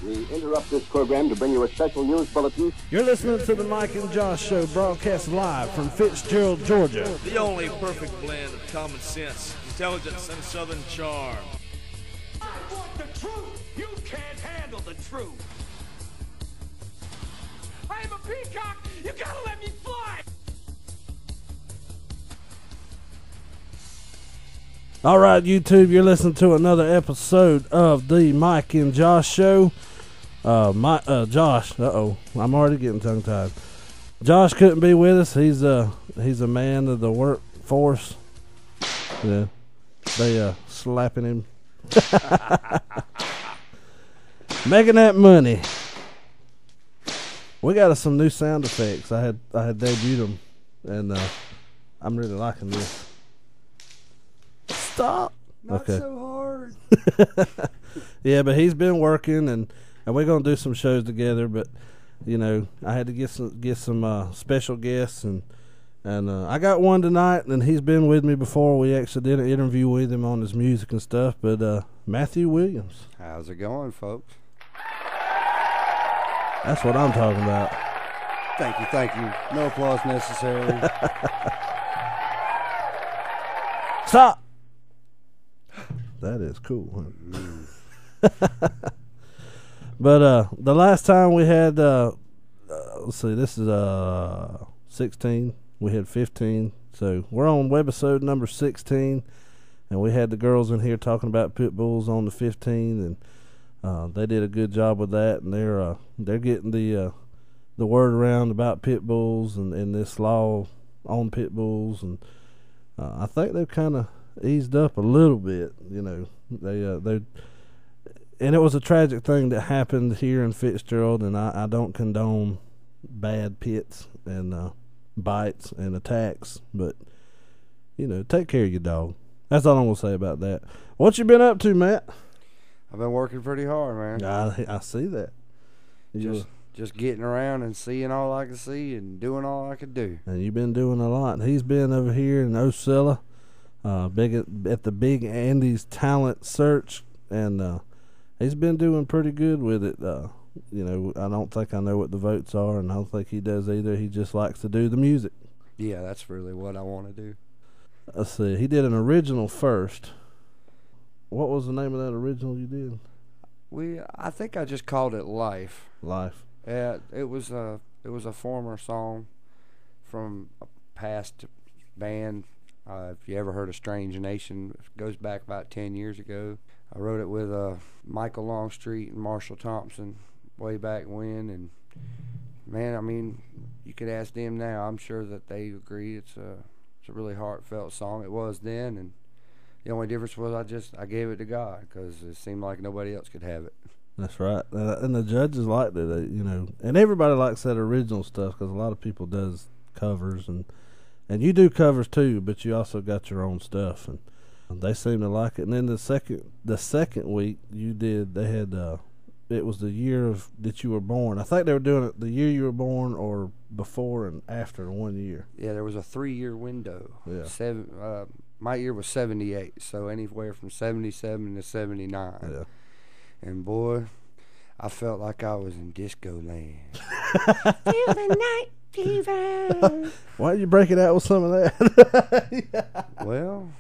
We interrupt this program to bring you a special news bulletin. You're listening to the Mike and Josh Show, broadcast live from Fitzgerald, Georgia. The only perfect blend of common sense, intelligence, and southern charm. I want the truth. You can't handle the truth. I am a peacock. You gotta let me fly. All right, YouTube, you're listening to another episode of the Mike and Josh Show. Josh, I'm already getting tongue-tied. Josh couldn't be with us. He's a man of the workforce. Yeah, they slapping him, making that money. We got some new sound effects. I had debuted them, and I'm really liking this. Stop. Not so hard. Yeah, but he's been working, and we're gonna do some shows together. But you know, I had to get some special guests, and I got one tonight, and he's been with me before. We actually did an interview with him on his music and stuff. But Matthew Williams. How's it going, folks? That's what I'm talking about. Thank you. No applause necessary. Stop. That is cool, huh? But the last time we had, let's see, this is 16. We had 15. So we're on webesode number 16, and we had the girls in here talking about pit bulls on the 15, and they did a good job with that, and they're getting the word around about pit bulls and this law on pit bulls, and I think they've kind of eased up a little bit. You know, they and it was a tragic thing that happened here in Fitzgerald, and I don't condone bad pits and bites and attacks, but you know, take care of your dog. That's all I'm gonna say about that. What you been up to, Matt? I've been working pretty hard, man. I see that. Just getting around and seeing all I can see and doing all I could do. And you've been doing a lot. He's been over here in Ocilla, big at the Big Andy's Talent Search, and he's been doing pretty good with it. You know, I don't think I know what the votes are, and I don't think he does either. He just likes to do the music. Yeah, that's really what I want to do. Let's see. He did an original first. What was the name of that original you did? I think I just called it Life. Life. Yeah, it was a former song from a past band. If you ever heard of Strange Nation, it goes back about 10 years ago. I wrote it with Michael Longstreet and Marshall Thompson way back when, and man, I mean, you could ask them now. I'm sure that they agree. It's a really heartfelt song. It was then, and the only difference was I gave it to God because it seemed like nobody else could have it. That's right, and the judges liked it, you know, and everybody likes that original stuff because a lot of people does covers, and you do covers too, but you also got your own stuff, and they seem to like it. And then the second week you did, they had it was the year that you were born. I think they were doing it the year you were born or before and after 1 year. Yeah, there was a 3-year window. Yeah. My year was 78, so anywhere from 77 to 79. Yeah. And boy, I felt like I was in disco land. Feel the night fever. Why don't you break it out with some of that? Yeah. Well,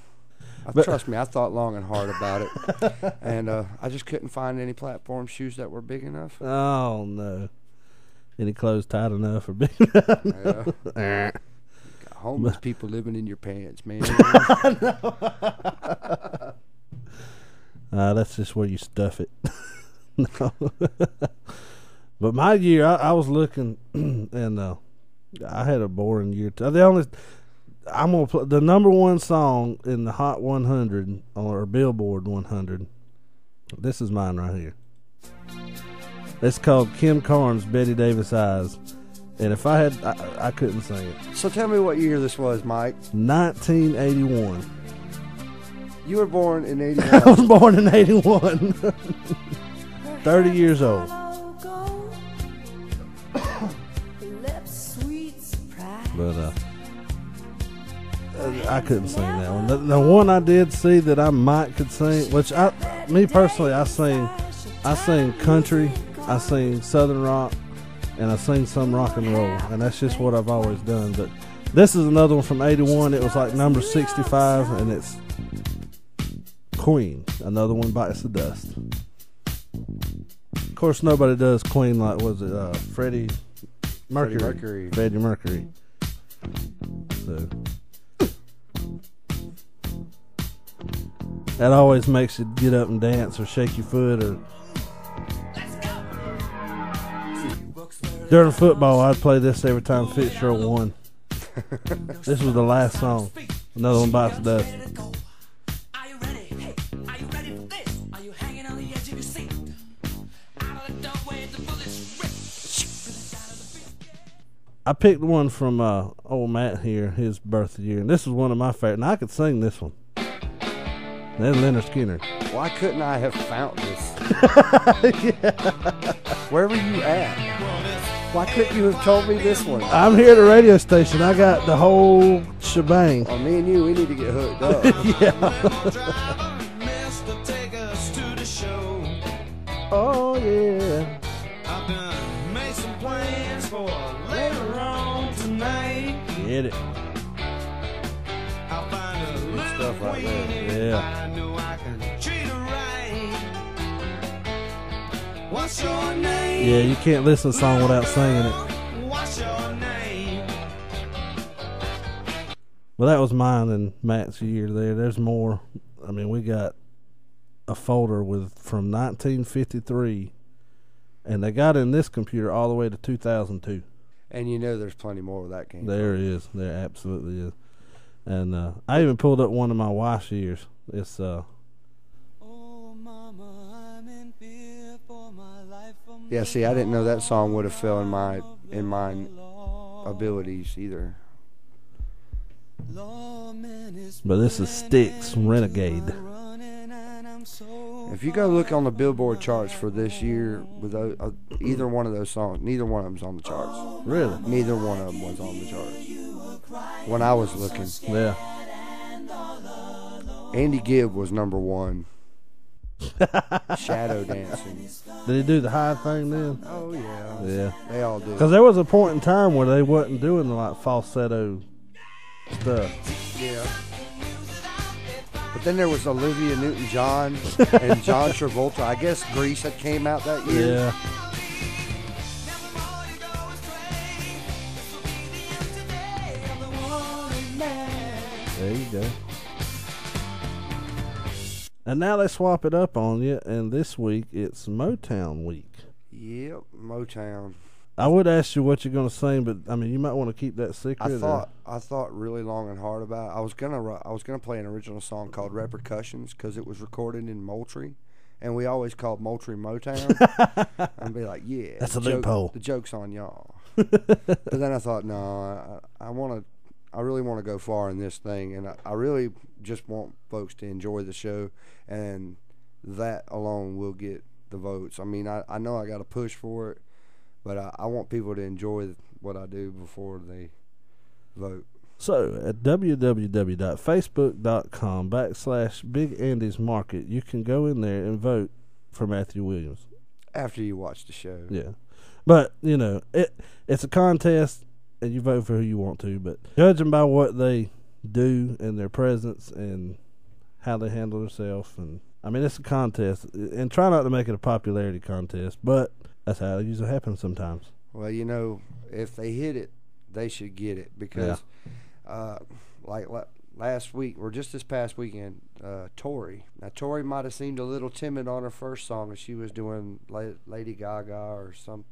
trust me, I thought long and hard about it, and I just couldn't find any platform shoes that were big enough. Oh no! Any clothes tight enough or big enough? Yeah. Homeless people living in your pants, man. That's just where you stuff it. No. But my year, I was looking, and I had a boring year. I'm gonna play the number one song in the Hot 100 or Billboard 100. This is mine right here. It's called Kim Carnes' Betty Davis Eyes. And if I had, I couldn't sing it. So tell me what year this was, Mike. 1981. You were born in 81. I was born in 81. 30 years old. But I couldn't sing that one. The one I did see that I might could sing, which me personally, I sing I sing country, I sing southern rock, and I sing some rock and roll, and that's just what I've always done. But this is another one from 81. It was like number 65, and it's Queen. Another one bites the dust. Of course, nobody does Queen like, was it Freddie Mercury? Freddie Mercury. So that always makes you get up and dance or shake your foot. Or during football, I'd play this every time Fitzgerald won. This was the last song. Another one bites the dust. I picked one from old Matt here, his birthday year, and this was one of my favorites. And I could sing this one. Then Leonard Skinner. Why couldn't I have found this? Where were you at? Why couldn't you have told me this one? I'm here at the radio station. I got the whole shebang. Well, me and you, we need to get hooked up. Oh, yeah. I've done made some plans for later on tonight. Get it. I'll find a little stuff right there. queen Yeah. I know I can treat her right. What's your name? Yeah, you can't listen to a song without singing it. What's your name? Well, that was mine and Matt's year there. There's more. I mean, we got a folder with from 1953, and they got in this computer all the way to 2002. And you know there's plenty more where that came There from. is. There absolutely is. And I even pulled up one of my wife's years. It's Oh, mama, I'm in fear for my life. Yeah, see, I didn't know that song would have fell in my abilities either. but this is Styx Renegade. If you go look on the Billboard charts for this year with either one of those songs, neither one of them's on the charts. Really? Neither one of them was on the charts when I was looking. Yeah. Andy Gibb was number one. Shadow dancing. Did he do the high thing then? Oh yeah. Yeah. They all do. Because there was a point in time where they wasn't doing the like falsetto stuff. Yeah. But then there was Olivia Newton-John and John Travolta. I guess Grease had came out that year. Yeah. There you go. And now they swap it up on you, and this week it's Motown week. Yep, Motown. I would ask you what you're going to sing, but I mean, you might want to keep that secret. I thought really long and hard about it. I was gonna play an original song called Repercussions because it was recorded in Moultrie, and we always called Moultrie Motown. And be like, yeah, That's a loophole. The joke's on y'all. But then I thought, no, I really want to go far in this thing, and I really just want folks to enjoy the show, and that alone will get the votes. I mean, I know I got to push for it, but I want people to enjoy what I do before they vote. So at www.facebook.com/Big Andy's Market, you can go in there and vote for Matthew Williams. After you watch the show. Yeah. But, you know, it's a contest, and you vote for who you want to, but judging by what they do and their presence and how they handle themselves, and I mean, it's a contest, and try not to make it a popularity contest, but that's how it usually happens sometimes. Well, you know, if they hit it, they should get it because, like last week or just this past weekend, Tori. Now, Tori might have seemed a little timid on her first song, and she was doing Lady Gaga or some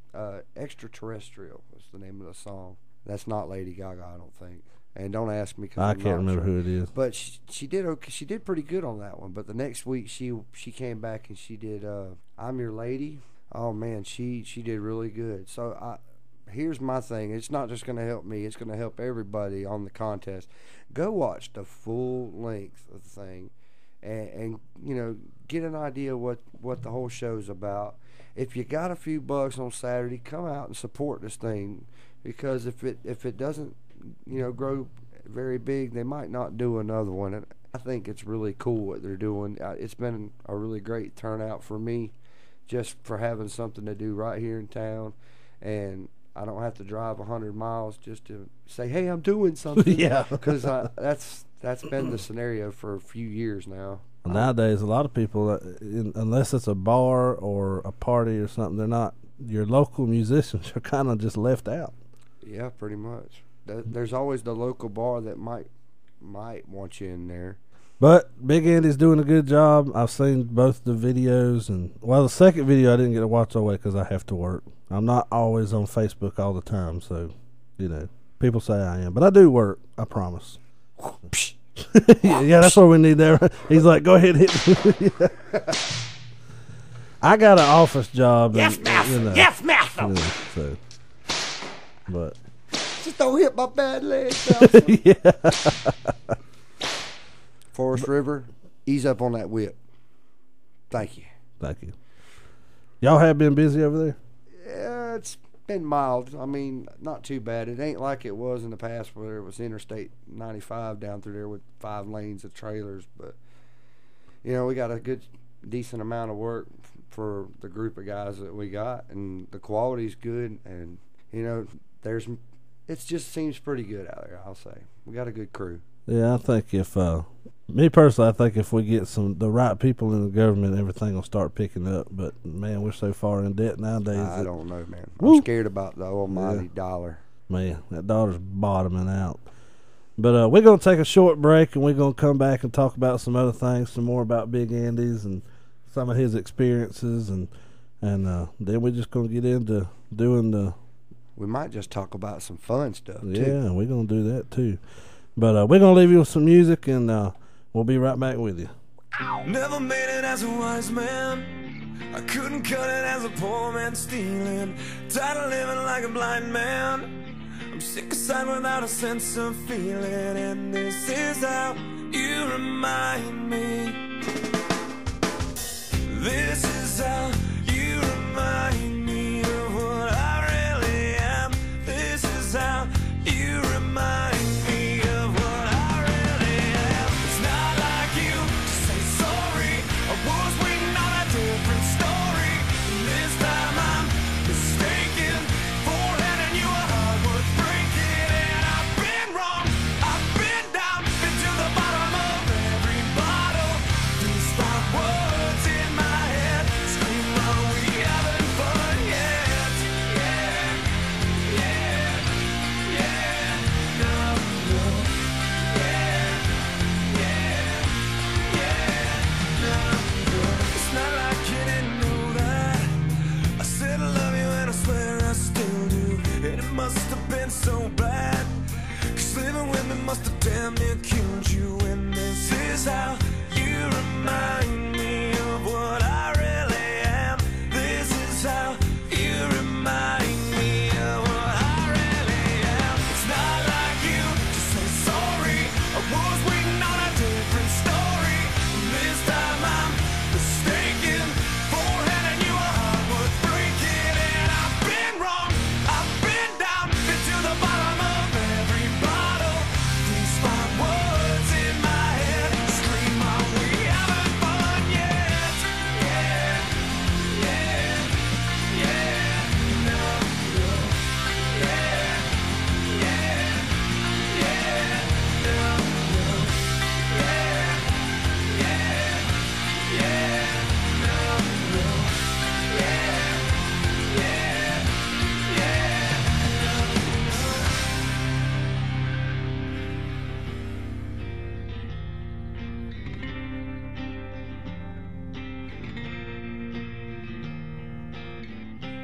Extraterrestrial was the name of the song. That's not Lady Gaga, I don't think. And don't ask me because I can't remember who it is. But she did okay. She did pretty good on that one. But the next week she came back and she did I'm Your Lady. Oh man, she did really good. So here's my thing. It's not just going to help me. It's going to help everybody on the contest. Go watch the full length of the thing, and you know, get an idea what the whole show's about. If you got a few bucks on Saturday, come out and support this thing, because if it doesn't, you know, grow very big, they might not do another one. And I think it's really cool what they're doing. It's been a really great turnout for me just for having something to do right here in town, and I don't have to drive 100 miles just to say, hey, I'm doing something. Yeah. Because that's been the scenario for a few years now. Nowadays, a lot of people, unless it's a bar or a party or something, they're not. Your local musicians are kind of just left out. Yeah, pretty much. There's always the local bar that might want you in there. But Big Andy's doing a good job. I've seen both the videos, and the second video I didn't get to watch all the way because I have to work. I'm not always on Facebook all the time, so people say I am, but I do work. I promise. Yeah, that's what we need there. He's like, go ahead, hit me. I got an office job. Yes, master. Yes, master. So, but just don't hit my bad leg. yeah. Forest River, ease up on that whip. Thank you. Thank you. Y'all have been busy over there? Yeah, it's been mild. I mean, not too bad. It ain't like it was in the past where it was Interstate 95 down through there with 5 lanes of trailers. But, we got a decent amount of work for the group of guys that we got, and the quality's good. And, it just seems pretty good out there, I'll say. We got a good crew. Yeah, I think me personally, I think if we get the right people in the government, everything will start picking up. But, man, we're so far in debt nowadays. I don't know, man. Woo. I'm scared about the almighty dollar. Man, that dollar's bottoming out. But we're going to take a short break, and we're going to come back and talk about some other things, some more about Big Andy's and some of his experiences. And then we're just going to get into doing the... We might just talk about some fun stuff, too. Yeah, we're going to do that, too. But we're going to leave you with some music, and we'll be right back with you. Never made it as a wise man. I couldn't cut it as a poor man stealing. Tired of living like a blind man. I'm sick aside without a sense of feeling. And this is how you remind me. This is how you remind me of what I really am. This is how you remind me of what I really am. It's not like you to say sorry. I was waiting on a different story. And this time I'm mistaken for handing you a heart worth breaking. And I've been wrong, I've been down, been to the bottom of every bottle. These 5 words in my head scream, are we having fun yet? Yeah, yeah, yeah, no, no, yeah, yeah, yeah, no, no. It's not like you didn't know that I said I love you and I swear I still do. And it must have been so bad, 'cause living with me must have damn near killed you. And this is how you remind me of what I really am. This is how you remind me of what I really am. It's not like you to say sorry. I was waiting on a different story. And this time I'm mistaken for handing you a heart worth breaking. And I've been wrong, I've been down, been to the bottom of every bottle. These 5 words in my head scream, are we having fun yet? Yeah, yeah, yeah, no, no, yeah, yeah, yeah, no, no, yeah, yeah, yeah, no, no, yeah, yeah, yeah,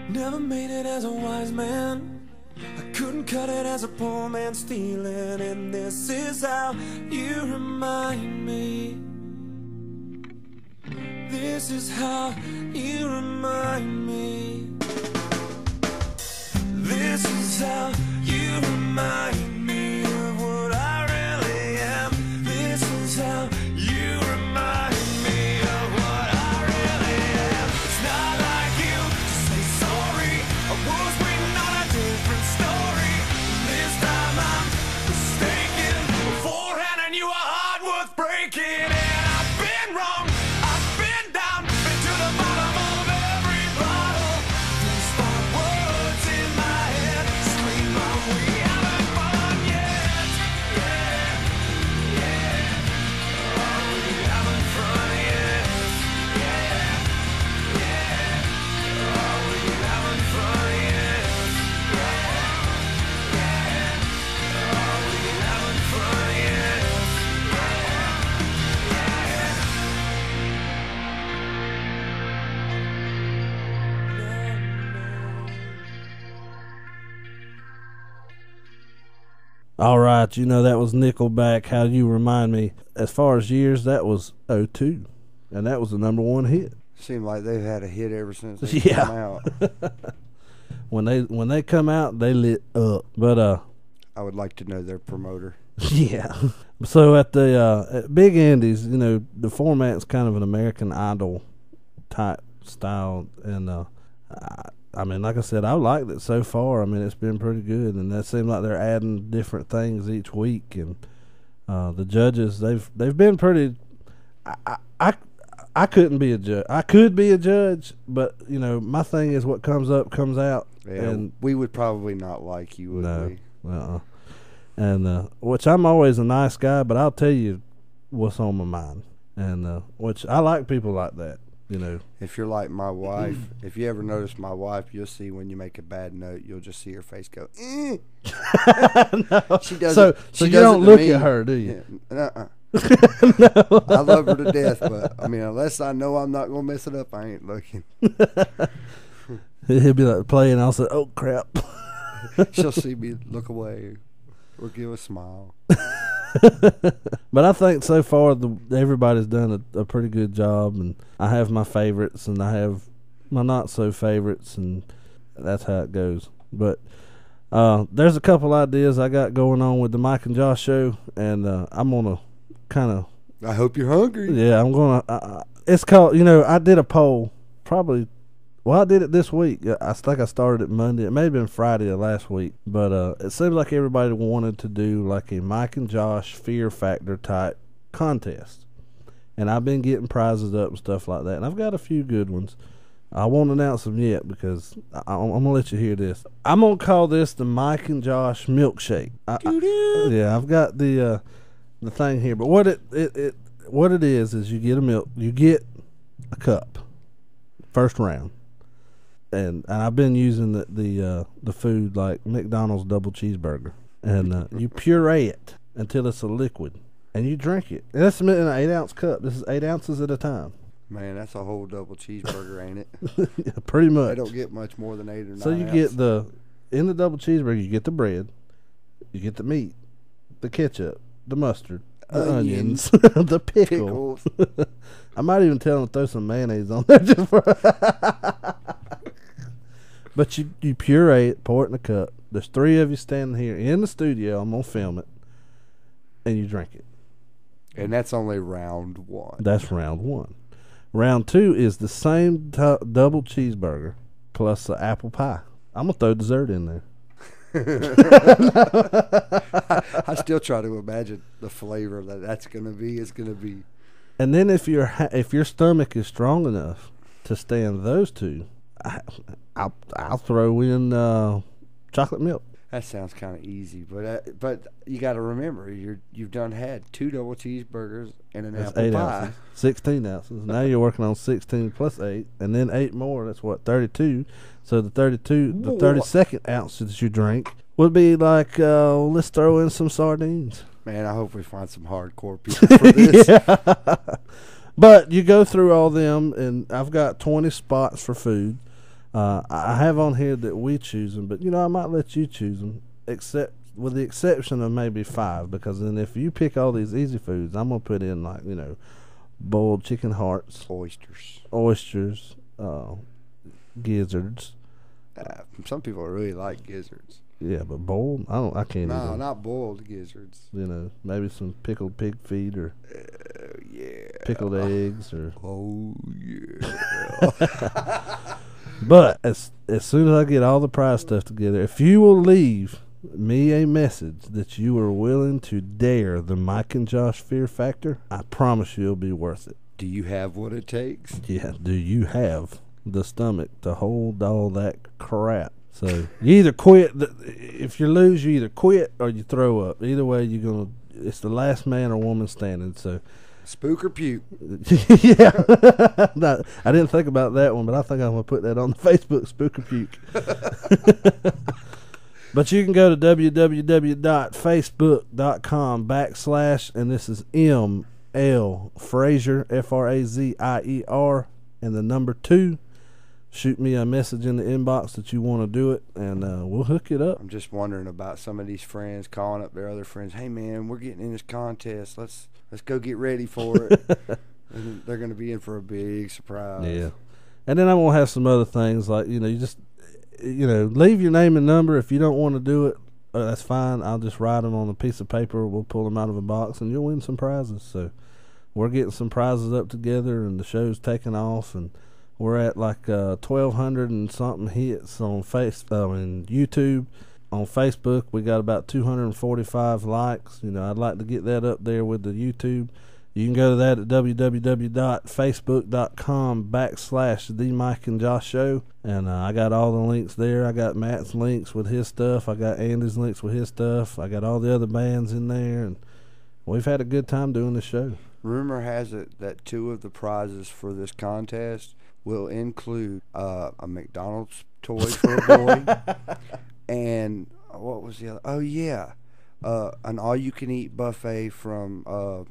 Never made it as a wise man. I couldn't cut it as a poor man stealing. And this is how you remind me. This is how you remind me. This is how you remind me of what I really am. This is how you remind me of what I really am. It's not like you to say sorry. I was waiting on a different story. This time I'm mistaken for handing you a heart worth breaking. And I've been wrong, I've been down, been to the bottom of every All right, you know that was Nickelback. How You Remind Me. As far as years, that was '02, and that was the number one hit. Seemed like they've had a hit ever since they Yeah. come out. When they come out, they lit up. But I would like to know their promoter. yeah. So at the at Big Andy's, you know, the format's kind of an American Idol type style, and I mean, like I said, I liked it so far. I mean, it's been pretty good, and that seems like they're adding different things each week. And the judges, they've been pretty. I couldn't be a judge. I could be a judge, but you know, my thing is what comes up comes out. Yeah, and we would probably not like you, would we? No, and which I'm always a nice guy, but I'll tell you what's on my mind, and which I like people like that. You know, If you're like my wife, if you ever notice my wife, you'll see when you make a bad note, you'll just see her face go, eh. She does so it. so She you does don't it to look me. at her, do you? Yeah, I love her to death, but I mean, unless I know I'm not gonna mess it up, I ain't looking. He'll be like playing. I'll say, "Oh crap." She'll see me look away or give a smile. But I think so far everybody's done a pretty good job, and I have my favorites and I have my not so favorites, and that's how it goes. But there's a couple ideas I got going on with the Mike and Josh show, and I'm gonna kind of I hope you're hungry. yeah, I'm gonna. It's called, you know, I did a poll probably. Well, I did it this week. I think I started it Monday. It may have been Friday of last week. But it seems like everybody wanted to do like a Mike and Josh Fear Factor type contest. And I've been getting prizes up and stuff like that. And I've got a few good ones. I won't announce them yet because I'm going to let you hear this. I'm going to call this the Mike and Josh Milkshake. Yeah, I've got the thing here. But what it is you get a milk. You get a cup. First round. And I've been using the food like McDonald's double cheeseburger, and you puree it until it's a liquid, and you drink it. And that's in an 8-ounce cup. This is 8 ounces at a time. Man, that's a whole double cheeseburger, ain't it? Yeah, pretty much. I don't get much more than 8 or 9. So you get in the double cheeseburger, you get the bread, you get the meat, the ketchup, the mustard, the onions, the pickle. pickles. I might even tell them to throw some mayonnaise on there just for. But you puree it, pour it in a cup. There's 3 of you standing here in the studio. I'm gonna film it, and you drink it. And that's only round 1. That's round 1. Round 2 is the same double cheeseburger plus the apple pie. I'm gonna throw dessert in there. I still try to imagine the flavor that's going to be. It's going to be. And then if your stomach is strong enough to stand those 2, I'll throw in chocolate milk. That sounds kind of easy, but you got to remember you've done had 2 double cheeseburgers and an That's apple 8 pie. ounces, 16 ounces. Now you're working on 16 plus 8, and then 8 more. That's what, 32. So the 32nd ounce that you drink would be like, let's throw in some sardines. Man, I hope we find some hardcore people for this. Yeah. But you go through all them, and I've got 20 spots for food. I have on here that we choose them, but I might let you choose them, with the exception of maybe 5, because then if you pick all these easy foods, I'm gonna put in like boiled chicken hearts, oysters, gizzards. Some people really like gizzards. Yeah, but boiled, I can't. No, either. not boiled gizzards. Maybe some pickled pig feet or Yeah. pickled eggs or. Oh yeah. But as soon as I get all the prize stuff together, if you will leave me a message that you are willing to dare the Mike and Josh Fear Factor, I promise you it'll be worth it. Do you have what it takes? Yeah, do you have the stomach to hold all that crap? So you either quit. If you lose, you either quit or you throw up. Either way, it's the last man or woman standing. So. Spook or puke? Yeah. No, I didn't think about that one, but I think I'm going to put that on the Facebook, Spook or Puke. But you can go to www.facebook.com/ and this is ML Frazier, Frazier, and the number 2, shoot me a message in the inbox that you want to do it, and we'll hook it up. I'm just wondering about some of these friends calling up their other friends. Hey man, we're getting in this contest. Let's go get ready for it. And they're going to be in for a big surprise. Yeah. And then I'm going to have some other things like, you just, leave your name and number. If you don't want to do it, that's fine. I'll just write them on a piece of paper. We'll pull them out of a box, and you'll win some prizes. So we're getting some prizes up together, and the show's taking off, and we're at like 1,200 and something hits on YouTube. On Facebook, we got about 245 likes. I'd like to get that up there with the YouTube. You can go to that at www.facebook.com/The Mike and Josh Show. And I got all the links there. I got Matt's links with his stuff. I got Andy's links with his stuff. I got all the other bands in there. And we've had a good time doing the show. Rumor has it that 2 of the prizes for this contest will include a McDonald's toy for a boy. And what was the other? Oh, yeah. An all-you-can-eat buffet from... the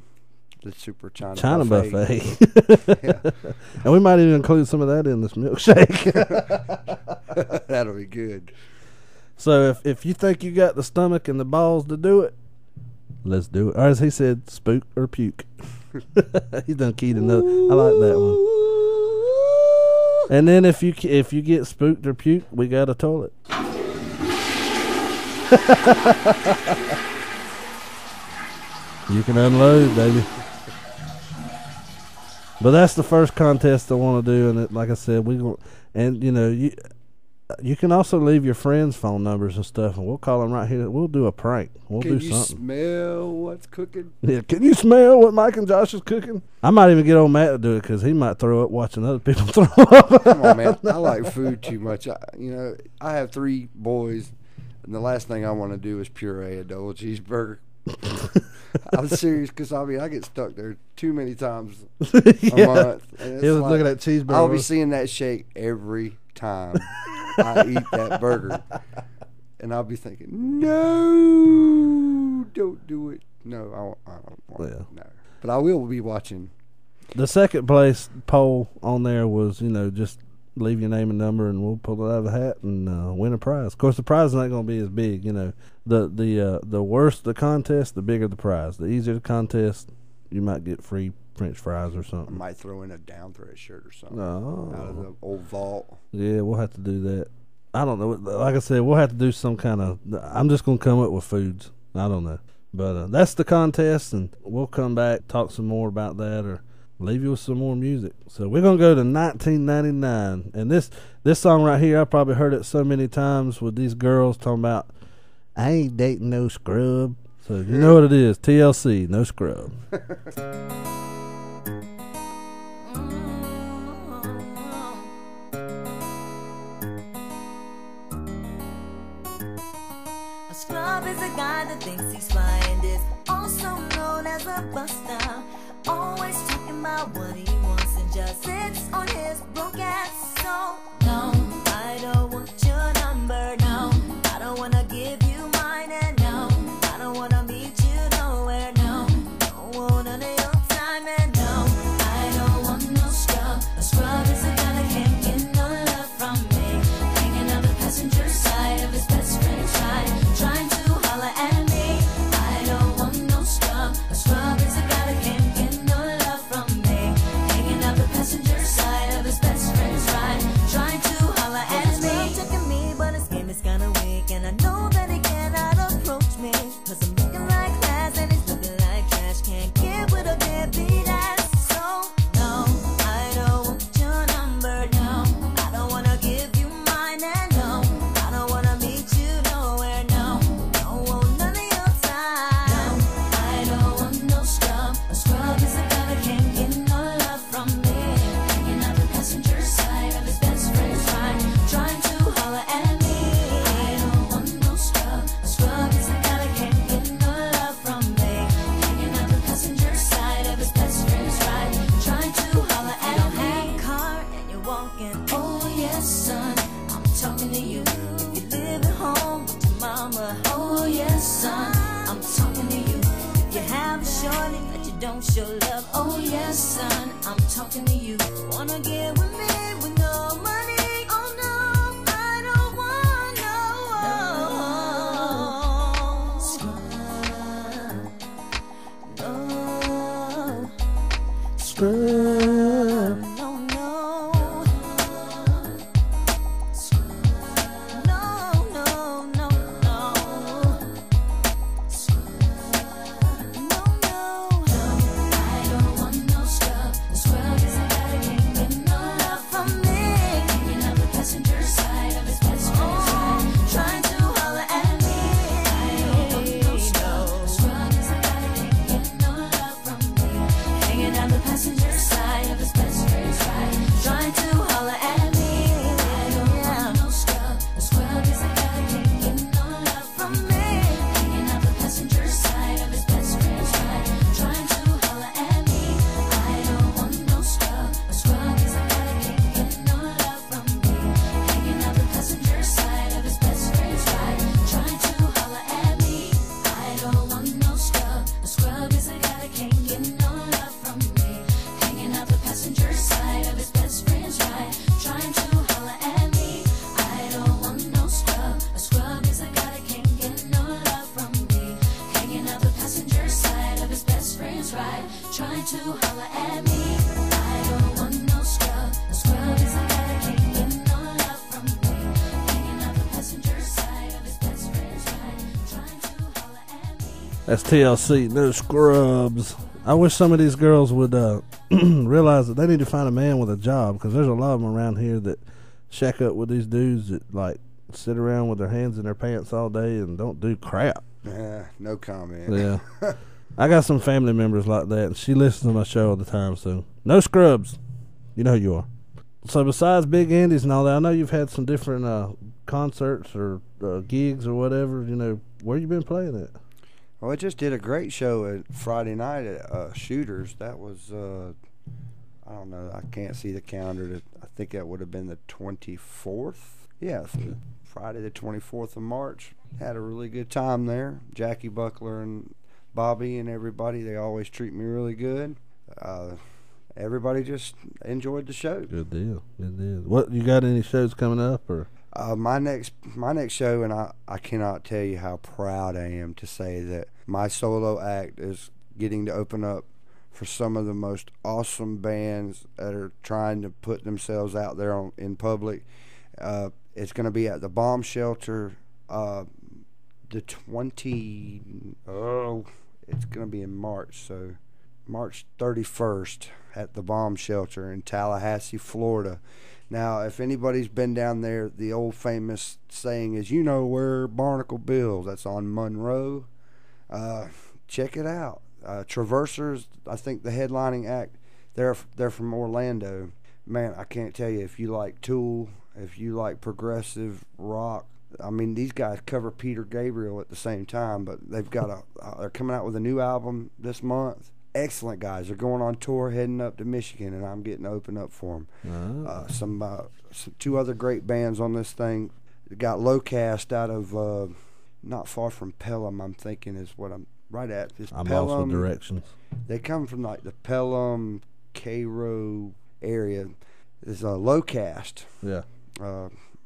Super China Buffet. Yeah. And we might even include some of that in this milkshake. That'll be good. So if you think you got the stomach and the balls to do it, let's do it. Or as he said, spook or puke. He's done keyed another. I like that one. And then if you get spooked or puke, we got a toilet. You can unload, baby. But that's the first contest I want to do, and like I said, you can also leave your friends' phone numbers and stuff, and we'll call them right here. We'll do a prank. We'll do something. Can you smell what's cooking? Yeah, can you smell what Mike and Josh is cooking? I might even get old Matt to do it because he might throw up watching other people throw up. Come on, man. I like food too much. I have 3 boys, and the last thing I want to do is puree a double cheeseburger. I'm serious, because I get stuck there too many times a month. He was looking at cheeseburger. I'll be seeing that shake every time I eat that burger, and I'll be thinking, no, don't do it. No, I don't want it. No, but I will be watching. The second place poll on there was, just leave your name and number, and we'll pull it out of the hat and win a prize. Of course, the prize is not going to be as big. The worse the contest, the bigger the prize. The easier the contest, you might get free French fries or something. I might throw in a down thread shirt or something Oh. out of the old vault. Yeah, we'll have to do that. I don't know. Like I said, we'll have to do some kind of... I'm just going to come up with foods. I don't know. But that's the contest, and we'll come back, talk some more about that, or leave you with some more music. So we're going to go to 1999. And this song right here, I probably heard it so many times with these girls talking about, I ain't dating no scrub. So you know what it is. TLC, no scrub. A scrub is a guy that thinks he's fly and is also known as a buster. Always talking about what he wants and just sits on his broke ass. So no, I don't want your number. No, I don't wanna give you mine. And no, I don't wanna meet you nowhere. No, don't want none of your time. And no, I don't want no scrub. A scrub is a guy that can't get no love from me. Hanging on the passenger side of his best friend's ride, trying to holler at me. I don't want no scrub. A scrub is a guy that can't get no love from me. Hanging out the passenger side of his best friend's ride, trying to holler at me. He's checking me, but his game is kinda weak, and I know that he cannot approach me, 'cause I'm looking like class and he's looking like trash. Can't get with a deadbeat ass. So no, I don't want your number. No, I don't wanna give you mine. And no, I don't wanna meet you nowhere. No, don't want none of your time. No, I don't want no scrub. A scrub is a guy that can't get no love from me. Hanging out the passenger side of his best friend's ride, trying to holler at me. I don't want no scrub. A scrub is a guy that can't get no love from me. Hanging out the passenger side of his best friend's ride, trying to holler at me. You don't have a car and you're walking. Oh yes, son, I'm talking to you. You live at home with your mama. Oh yes, son, I'm talking to you. If you have a shorty that you don't show love. Oh yes, son, I'm talking to you. Wanna get with me with no money? That's TLC, no scrubs. I wish some of these girls would realize that they need to find a man with a job, because there's a lot of them around here that shack up with these dudes that like sit around with their hands in their pants all day and don't do crap. Yeah, no comment. Yeah. I got some family members like that, and she listens to my show all the time, so no scrubs. You know who you are. So besides Big Andy's and all that, I know you've had some different concerts or gigs or whatever. You know, where you been playing at? Well, I just did a great show at Friday night at Shooters. That was, I don't know, I can't see the calendar. I think that would have been the 24th. Yeah, Friday the 24th of March. Had a really good time there. Jackie Buckler and Bobby and everybody, they always treat me really good. Everybody just enjoyed the show. Good deal. Good deal. What, you got any shows coming up or? My next show, and I cannot tell you how proud I am to say that my solo act is getting to open up for some of the most awesome bands that are trying to put themselves out there in public. It's going to be at the Bomb Shelter, it's going to be in March, so March 31st at the Bomb Shelter in Tallahassee, Florida. Now, if anybody's been down there, the old famous saying is, you know where Barnacle Bill's. That's on Monroe. Check it out. Traversers, I think the headlining act, they're from Orlando. Man, I can't tell you, if you like Tool, if you like progressive rock, I mean, these guys cover Peter Gabriel at the same time, but they've got they're coming out with a new album this month. Excellent guys. They're going on tour, heading up to Michigan, and I'm getting to open up for them. Some two other great bands on this thing. We got Lowcast out of not far from Pelham, I'm thinking is what I'm right at. I'm Pelham, off with directions. They come from like the Pelham, Cairo area. There's a Lowcast. Yeah.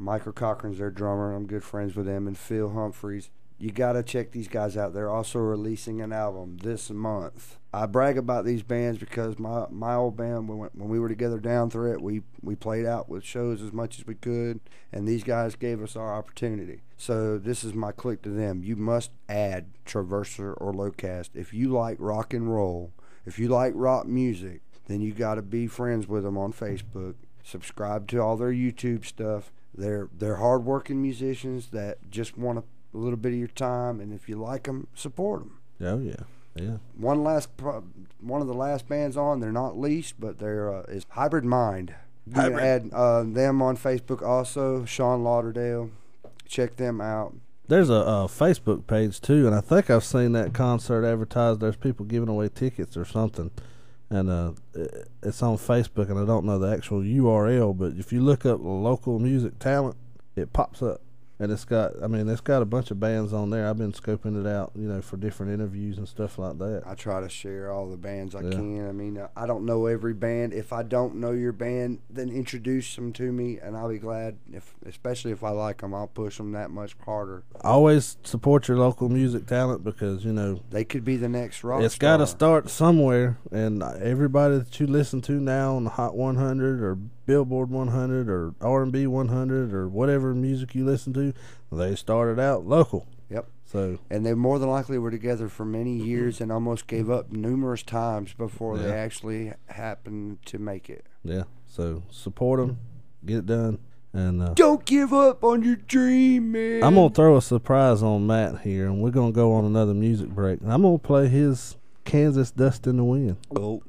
Michael Cochran's their drummer. I'm good friends with him, and Phil Humphreys. You got to check these guys out. They're also releasing an album this month. I brag about these bands because my old band, when we were together down through it, we played out with shows as much as we could, and these guys gave us our opportunity. So this is my click to them. You must add Traverser or Lowcast. If you like rock and roll, if you like rock music, then you got to be friends with them on Facebook. Subscribe to all their YouTube stuff. They're hardworking musicians that just want a little bit of your time, and if you like them, support them. Oh yeah, yeah. One of the last bands on, they're not leased, but they're is Hybrid Mind. You can add them on Facebook also. Sean Lauderdale, check them out. There's a Facebook page too, and I think I've seen that concert advertised. There's people giving away tickets or something, and it's on Facebook, and I don't know the actual URL, but if you look up local music talent, it pops up. And it's got a bunch of bands on there. I've been scoping it out, for different interviews and stuff like that. I try to share all the bands I can. I mean, I don't know every band. If I don't know your band, then introduce them to me, and I'll be glad. Especially if I like them, I'll push them that much harder. Always support your local music talent because, they could be the next rock It's star. got to start somewhere, and everybody that you listen to now on the Hot 100 or Billboard 100 or R&B 100 or whatever music you listen to, they started out local. Yep. So, and they more than likely were together for many years and almost gave up numerous times before they actually happened to make it. Yeah. So support them, get it done, and don't give up on your dream, man. I'm gonna throw a surprise on Matt here, and we're gonna go on another music break. And I'm gonna play his Kansas Dust in the Wind. Oh.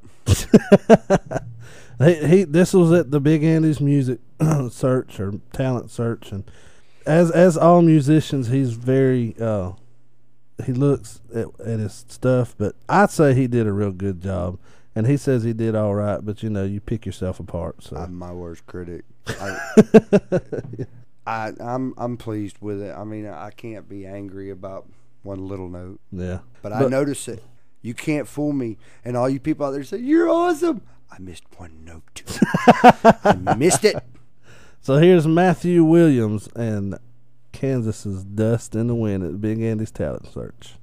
This was at the Big Andy's music search or talent search, and as all musicians, he's very he looks at his stuff, but I'd say he did a real good job, and he says he did all right, but you pick yourself apart. So I'm my worst critic. I'm pleased with it. I mean, I can't be angry about one little note. Yeah, but I notice it. You can't fool me. And all you people out there say, you're awesome. I missed one note. I missed it. So here's Matthew Williams and Kansas's Dust in the Wind at Big Andy's Talent Search.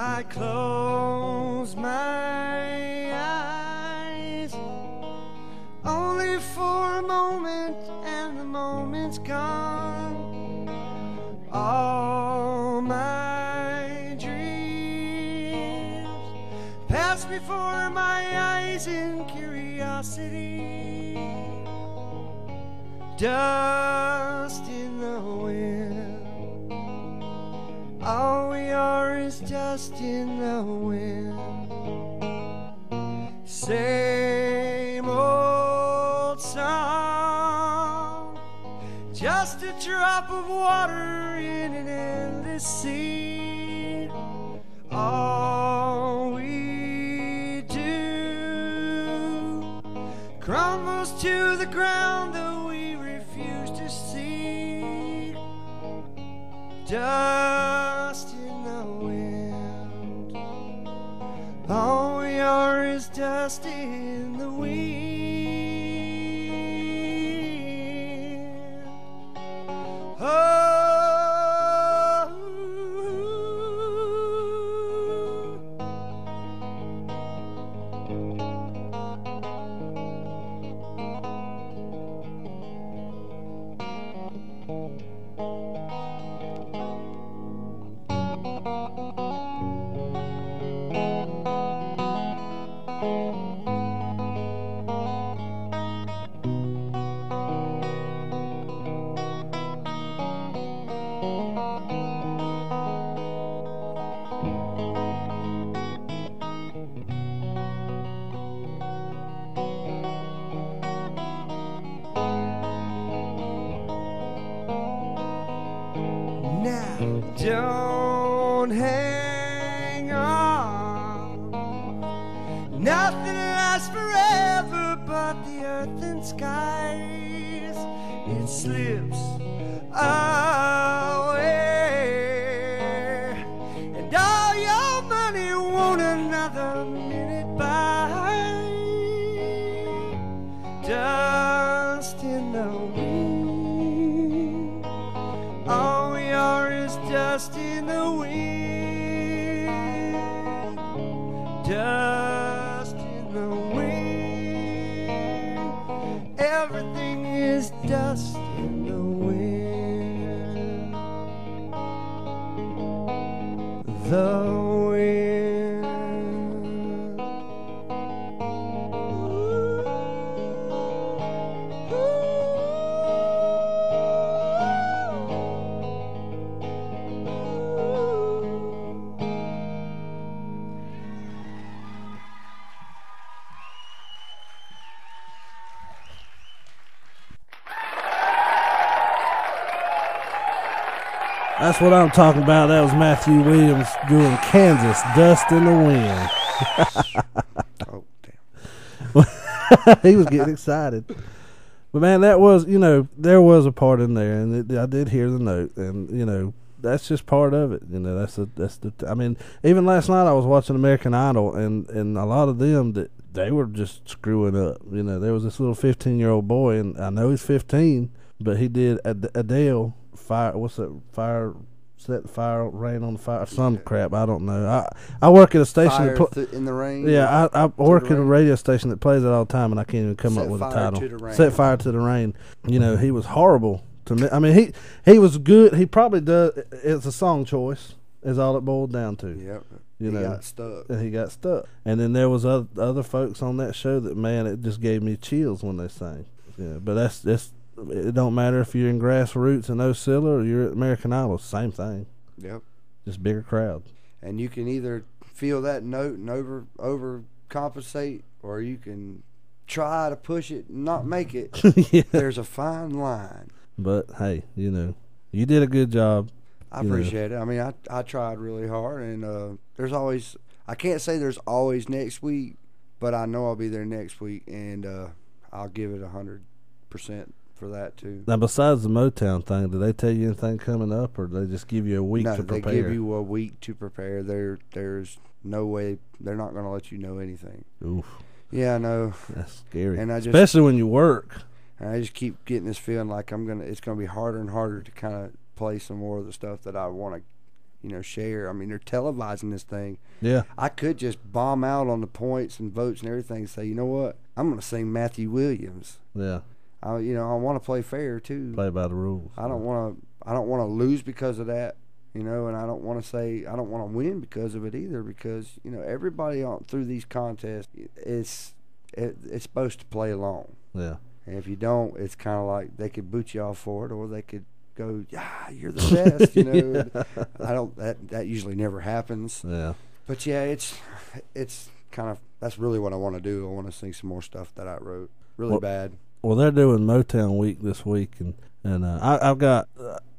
I close my eyes only for a moment, and the moment's gone. All my dreams pass before my eyes in curiosity. Dust in the wind. All we are is dust in the wind. Same old song, just a drop of water in an endless sea. All we do crumbles to the ground, though we refuse to see. Dust in the wind. All we are is dust in the wind. Oh. Now, don't hang on. Nothing lasts forever but the earth and skies. It slips away, and all your money won't another minute buy. Dust in the wind. All we are is dust in the wind. Dust in the wind. Everything is dust in the wind. The wind. That's what I'm talking about. That was Matthew Williams doing Kansas, Dust in the Wind. Oh, damn. He was getting excited. But, man, that was, there was a part in there, and I did hear the note, and, that's just part of it. I mean, even last night I was watching American Idol, and a lot of them, they were just screwing up. There was this little 15-year-old boy, and I know he's 15, but he did Adele, Fire, what's that, Fire, Set the Fire, Rain on the Fire, some crap, I don't know. I work at a station in the rain. Yeah, I work at a radio station that plays it all the time, and I can't even come up with a title. Set Fire to the Rain. He was horrible to me. I mean, he was good. He probably does. It's a song choice, is all it boiled down to. Yep. He got stuck. And he got stuck. And then there was other folks on that show that, man, it just gave me chills when they sang. Yeah, but that's it don't matter if you're in grassroots in Ocilla or you're at American Idol, same thing. Yep. Just bigger crowd. And you can either feel that note and overcompensate, or you can try to push it and not make it. Yeah. There's a fine line. But hey, you did a good job. I appreciate it. I mean, I tried really hard, and there's always, I can't say there's always next week, but I know I'll be there next week, and I'll give it 100% for that too. Now, besides the Motown thing, did they tell you anything coming up, or did they just give you a week to prepare? No, they give you a week to prepare. There's no way they're not going to let you know anything. Oof. Yeah, I know. That's scary. And especially when you work. And I just keep getting this feeling like it's gonna be harder and harder to kind of play some more of the stuff that I want to share. I mean, they're televising this thing. Yeah. I could just bomb out on the points and votes and everything and say, you know what? I'm going to sing Matthew Williams. Yeah. I want to play fair too. Play by the rules. I don't want to lose because of that, and I don't want to win because of it either, because everybody through these contests it's supposed to play along. Yeah. And if you don't, it's kind of like they could boot you off for it, or they could go, yeah, you're the best. I don't. That usually never happens. Yeah. But yeah, it's kind of, that's really what I want to do. I want to sing some more stuff that I wrote really bad. Well, they're doing Motown Week this week, and I've got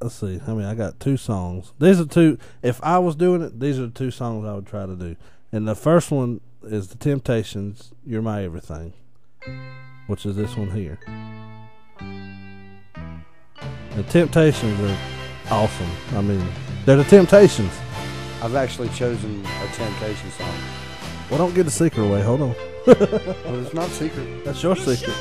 let's see, I got 2 songs. These are 2. If I was doing it, these are the 2 songs I would try to do. And the first one is The Temptations, "You're My Everything," which is this one here. The Temptations are awesome. I mean, they're the Temptations. I've actually chosen a Temptation song. Well, don't give the secret away. Hold on. Well, it's not a secret. That's your secret.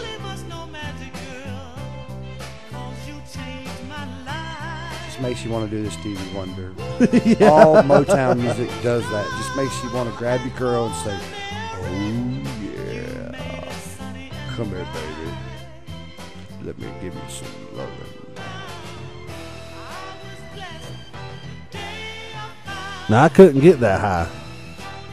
Just makes you want to do the Stevie Wonder. Yeah. All Motown music does that. Just makes you want to grab your girl and say, "Oh yeah, come here, baby. Let me give you some loving." Now, I couldn't get that high.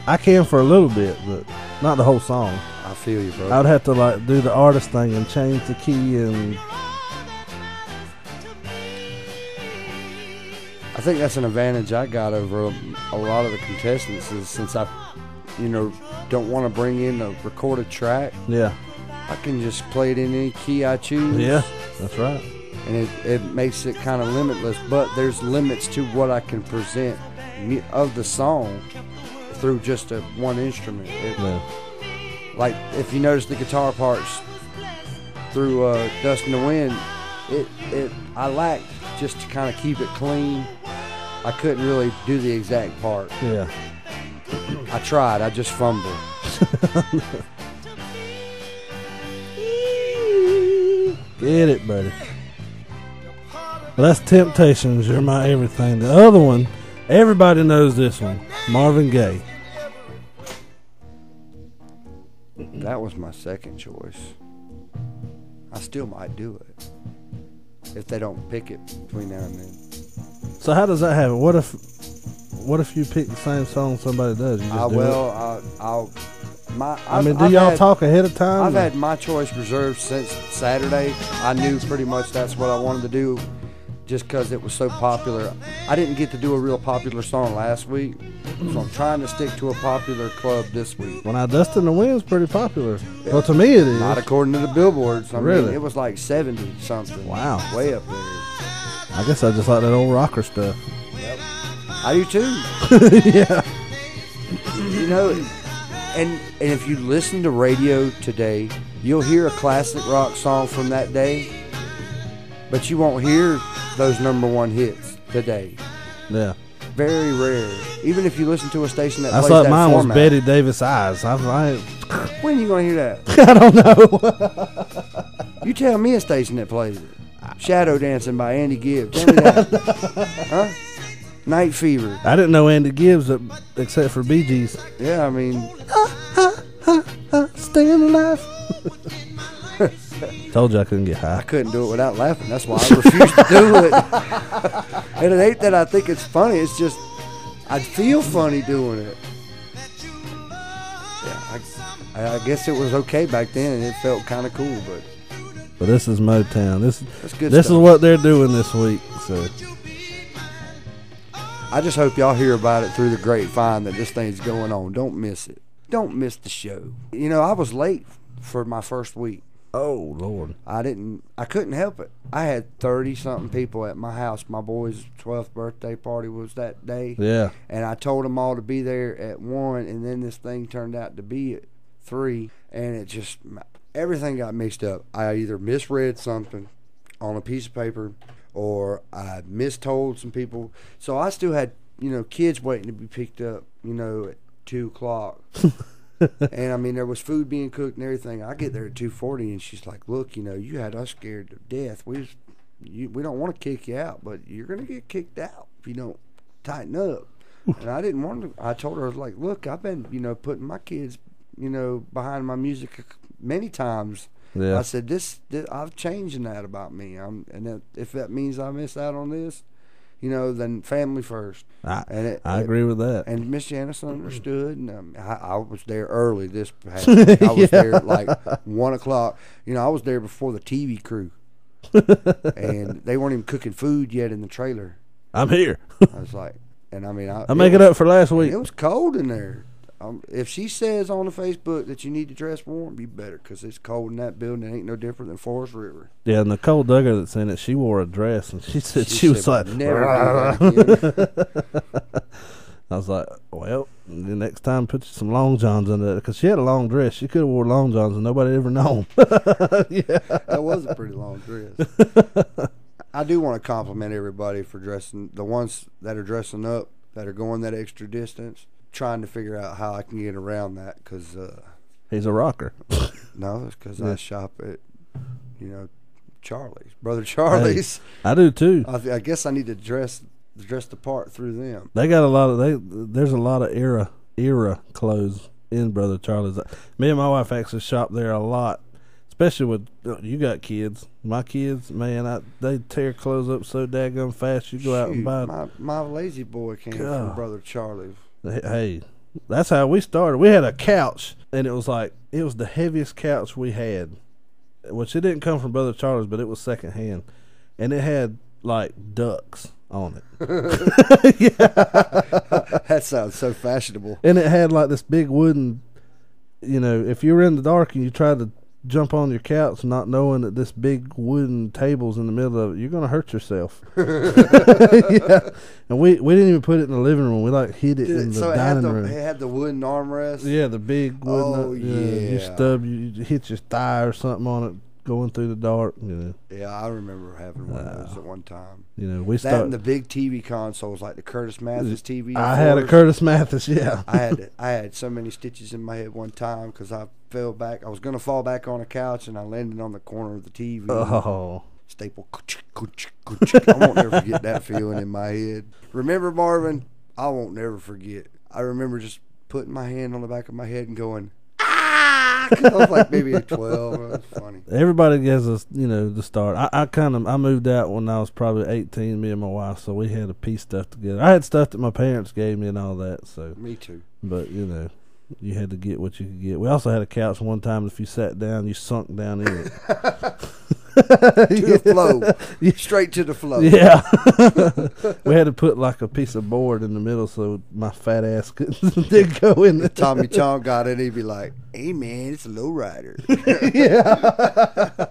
I can for a little bit, but not the whole song. I feel you, bro. I would have to do the artist thing and change the key, and I think that's an advantage I got over a lot of the contestants, is since I, don't want to bring in a recorded track. yeah, I can just play it in any key I choose. yeah, that's right. And it makes it kind of limitless, but there's limits to what I can present of the song through just one instrument. Yeah. Like, if you notice the guitar parts through Dust in the Wind, I lacked, just to kind of keep it clean, I couldn't really do the exact part. Yeah. I tried, I just fumbled. Get it, buddy. Well, that's Temptations, "You're My Everything." The other one, everybody knows this one, Marvin Gaye. That was my second choice. I still might do it if they don't pick it between now and then. So how does that happen? What if you pick the same song somebody does? You just do it? Do y'all talk ahead of time? I've had my choice reserved since Saturday. I knew pretty much that's what I wanted to do, just because it was so popular. I didn't get to do a real popular song last week, so I'm trying to stick to a popular club this week. Well, now, Dust in the Wind's pretty popular. Yeah. Well, to me it is. Not according to the billboards. Really? Mean, it was like 70 something. Wow. Way up there. I guess I just like that old rocker stuff. Yep. I do too. Yeah. And if you listen to radio today, you'll hear a classic rock song from that day, but you won't hear those #1 hits today. Yeah. Very rare. Even if you listen to a station that I plays thought that mine format. was Betty Davis Eyes. When are you going to hear that? I don't know. You tell me a station that plays it. Shadow Dancing by Andy Gibb. Tell me that. Huh? Night Fever. I didn't know Andy Gibbs except for Bee Gees. Yeah, I mean. Staying alive. Told you I couldn't get high. I couldn't do it without laughing. That's why I refused to do it. And it ain't that I think it's funny. It's just I feel funny doing it. Yeah, I guess it was okay back then, and it felt kind of cool. But this is Motown. This good is stuff. what they're doing this week. So I just hope y'all hear about it through the grapevine that this thing's going on. Don't miss it. Don't miss the show. I was late for my first week. oh Lord, I couldn't help it. I had 30-something people at my house. My boy's 12th birthday party was that day. yeah. And I told them all to be there at 1, and then this thing turned out to be at 3, and it just, everything got mixed up. I either misread something on a piece of paper, or I mistold some people. So I still had, kids waiting to be picked up, at 2 o'clock. And I mean, there was food being cooked and everything. I get there at 2:40, and she's like, "Look, you had us scared to death. We don't want to kick you out, but you're gonna get kicked out if you don't tighten up. And I didn't want to. I told her, I was like, look, I've been, putting my kids, behind my music many times. Yeah. I said, this I've changed that about me. If that means I miss out on this, then family first. I agree with that. And Miss Janice understood, and I was there early. I was there at like 1 o'clock. I was there before the TV crew, and they weren't even cooking food yet in the trailer. I'm here. I was like, and I mean, I'm making up for last week. It was cold in there. If she says on the Facebook that you need to dress warm, be better, because it's cold in that building. It ain't no different than Forest River. Yeah, Nicole Duggar that's in it, she wore a dress, and she said she was like, never do that again. I was like, well, the next time put some long johns under it, because she had a long dress. She could have wore long johns and nobody ever known. Yeah. That was a pretty long dress. I do want to compliment everybody for dressing, the ones that are dressing up, that are going that extra distance, trying to figure out how I can get around that, because he's a rocker. No, it's because I shop at Charlie's, Brother Charlie's. Hey, I do too. I guess I need to dress the part through them. They got a lot of there's a lot of era clothes in Brother Charlie's. Me and my wife actually shop there a lot, especially with you got kids. My kids, man, they tear clothes up so daggone fast. You go out and buy. My lazy boy came from Brother Charlie. Hey, that's how we started. We had a couch, and it was the heaviest couch we had, which it didn't come from Brother Charlie's, but it was secondhand, and it had like ducks on it. Yeah. That sounds so fashionable. And it had like this big wooden, if you were in the dark and you tried to jump on your couch not knowing that this big wooden table's in the middle of it, you're going to hurt yourself. Yeah. And we didn't even put it in the living room. We hid it in the dining room. It had the wooden armrest? Yeah, the big wooden. Oh, yeah. You hit your thigh or something on it going through the dark. Yeah, I remember having one of those at one time. We that and the big TV consoles, like the Curtis Mathis TV. I had a Curtis Mathis, yeah. I had so many stitches in my head one time because I fell back. I was going to fall back on a couch, and I landed on the corner of the TV. Oh. Staple. I won't never forget that feeling in my head. Remember, Marvin? I won't never forget. I remember just putting my hand on the back of my head and going, ah! I was like maybe 12. It was funny. Everybody has the start. I moved out when I was probably 18, me and my wife, so we had to piece stuff together. I had stuff that my parents gave me and all that. So me too. But you had to get what you could get. We also had a couch one time. If you sat down, you sunk down in it. To the flow. Straight to the flow. Yeah. We had to put like a piece of board in the middle so my fat ass didn't go in there. Tommy Chong got it, he'd be like, hey man, it's a low rider. Yeah.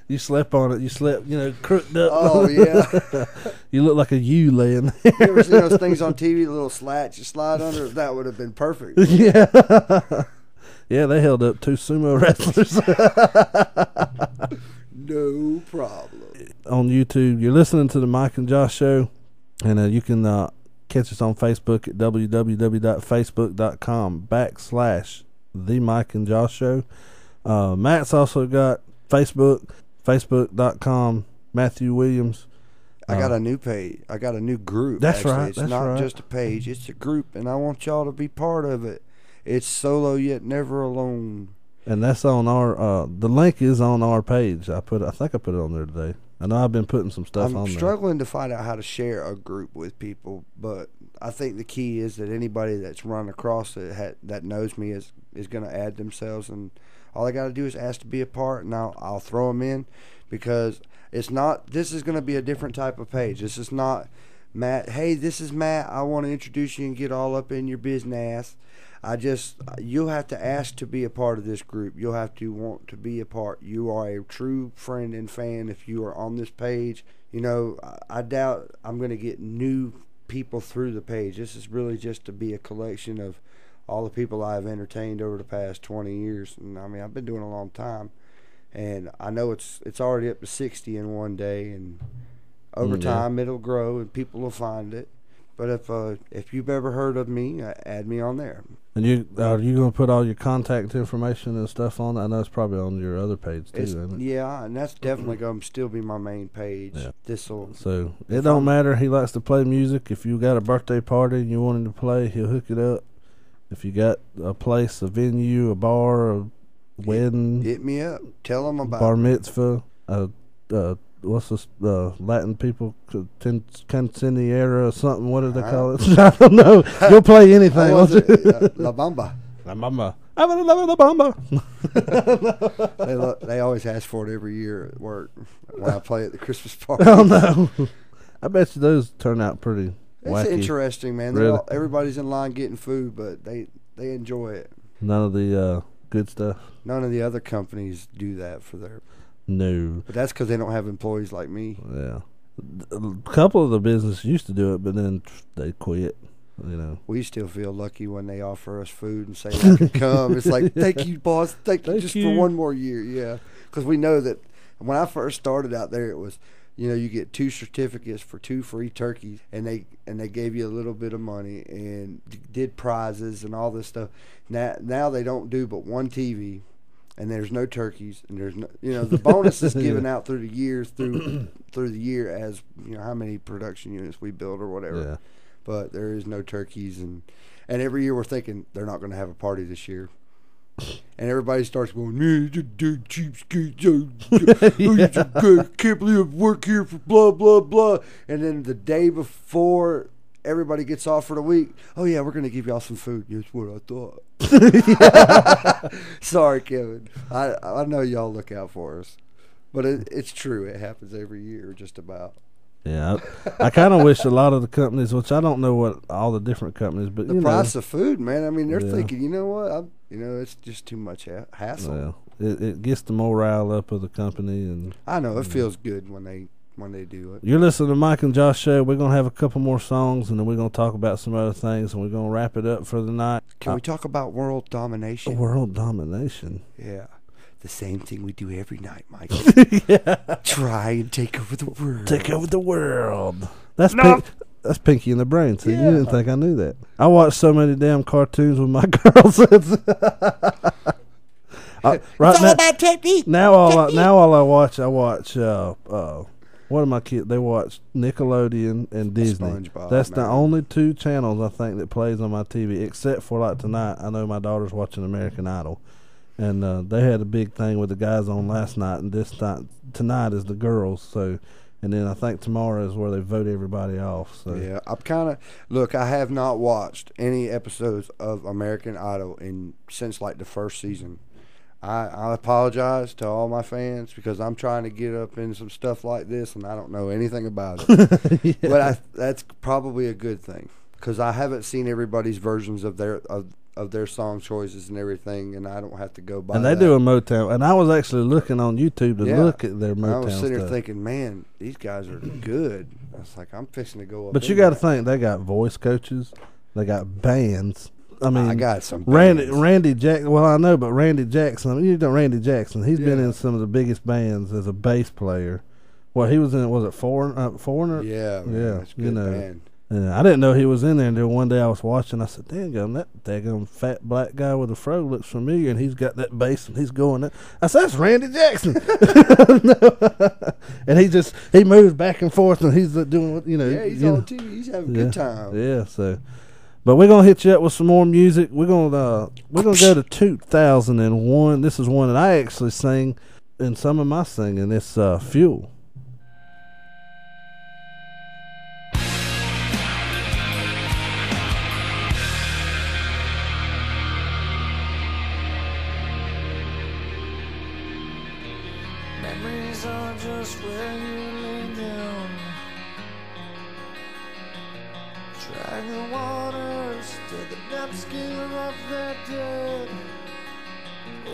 You slept on it. You slept, crooked up. Oh, yeah. You look like a U laying there. You ever seen those things on TV, the little slats you slide under? That would have been perfect. Yeah. Yeah, they held up 2 sumo wrestlers. No problem. On YouTube, you're listening to the Mike and Josh Show, and you can catch us on Facebook at www.facebook.com/The Mike and Josh Show. Matt's also got Facebook.com Matthew Williams. I got a new page. I got a new group. That's actually. right. It's that's not right. just a page. It's a group, and I want y'all to be part of it. It's solo yet never alone. And that's on our. The link is on our page. I think I put it on there today. I know I've been putting some stuff on I'm there. struggling to find out how to share a group with people, but I think the key is that anybody that's run across it that knows me is going to add themselves, and all I got to do is ask to be a part, and I'll throw them in, because it's not. This is going to be a different type of page. This is not Matt. Hey, this is Matt. I want to introduce you and get all up in your business. You'll have to ask to be a part of this group. You'll have to want to be a part. You are a true friend and fan if you are on this page. I doubt I'm going to get new people through the page. This is really just to be a collection of all the people I've entertained over the past 20 years. And I mean, I've been doing it a long time. And I know it's already up to 60 in one day. And over time, it'll grow and people will find it. But if you've ever heard of me, add me on there. And are you going to put all your contact information and stuff on that? I know it's probably on your other page too, isn't it? Yeah, and that's definitely going to still be my main page. Yeah. So it don't matter. He likes to play music. If you got a birthday party and you want him to play, he'll hook it up. If you got a place, a venue, a bar, a wedding, hit me up. Tell them about bar mitzvah, what's this, Latin people, quinceañera or something, what do they call it? I don't know. You'll play anything, won't you? La Bamba. La Bamba. I would love La Bamba. They always ask for it every year at work when I play at the Christmas party. Oh, no. I bet you those turn out pretty wacky. It's interesting, man. Really? Everybody's in line getting food, but they enjoy it. None of the good stuff? None of the other companies do that for their... No. But that's because they don't have employees like me. Yeah. A couple of the businesses used to do it, but then they quit, you know. We still feel lucky when they offer us food and say I can come. It's like, thank you, boss. Thank you just for one more year. Yeah. Because we know that when I first started out there, it was, you know, you get 2 certificates for 2 free turkeys, and they gave you a little bit of money and did prizes and all this stuff. Now they don't do but 1 TV. And there's no turkeys, and there's no, you know, the bonus is given out through the years, through the year as, you know, how many production units we build or whatever. Yeah. But there is no turkeys, and every year we're thinking they're not going to have a party this year. And everybody starts going, man, you cheapskate, can't believe I work here for blah, blah, blah. And then the day before everybody gets off for the week, oh, yeah, we're going to give y'all some food. That's what I thought. Sorry, Kevin. I know y'all look out for us. But it's true. It happens every year, just about. Yeah, I kind of wish a lot of the companies, which I don't know what all the different companies, but the price of food, man. I mean, they're thinking, you know what? It's just too much hassle. Yeah, it gets the morale up of the company, and I know it feels good when they do it. You're listening to Mike and Josh Show. We're gonna have a couple more songs, and then we're gonna talk about some other things, and we're gonna wrap it up for the night. Can we talk about world domination? World domination. Yeah. The same thing we do every night, Mike. Try and take over the world. Take over the world. That's Pinky in the Brain. See, you didn't think I knew that. I watch so many damn cartoons with my girls. It's all about technique. Now all I watch. What are my kids? They watch Nickelodeon and Disney. SpongeBob, That's the only 2 channels I think that plays on my TV, except for like tonight. I know my daughter's watching American Idol. And they had a big thing with the guys on last night, and tonight is the girls. So, and then I think tomorrow is where they vote everybody off. So yeah, I have not watched any episodes of American Idol since like the first season. I apologize to all my fans because I'm trying to get up in some stuff like this, and I don't know anything about it. Yeah. But that's probably a good thing because I haven't seen everybody's versions of their song choices and everything, and I don't have to go by. And they do a Motown, and I was actually looking on YouTube to look at their Motown. I was sitting stuff. there thinking, man, these guys are good. I was like, I'm fixing to go up. But you got to think they got voice coaches, they got bands. I mean, I got some bands. Randy Jackson. Well, I know, but Randy Jackson. You know Randy Jackson. He's been in some of the biggest bands as a bass player. Well, he was in. Was it Foreigner? Yeah, man, yeah. That's a good band. I didn't know he was in there until one day I was watching. I said, "Dang, that daggum fat black guy with a fro looks familiar," and he's got that bass and he's going there. I said, "That's Randy Jackson," and he moves back and forth and he's doing, Yeah, he's on TV. He's having a good time. Yeah, so. But we're gonna hit you up with some more music. We're gonna go to 2001. This is one that I actually sing in some of my singing. It's Fuel. Memories are just where you lay down. Drag the waters till the depths give up their dead.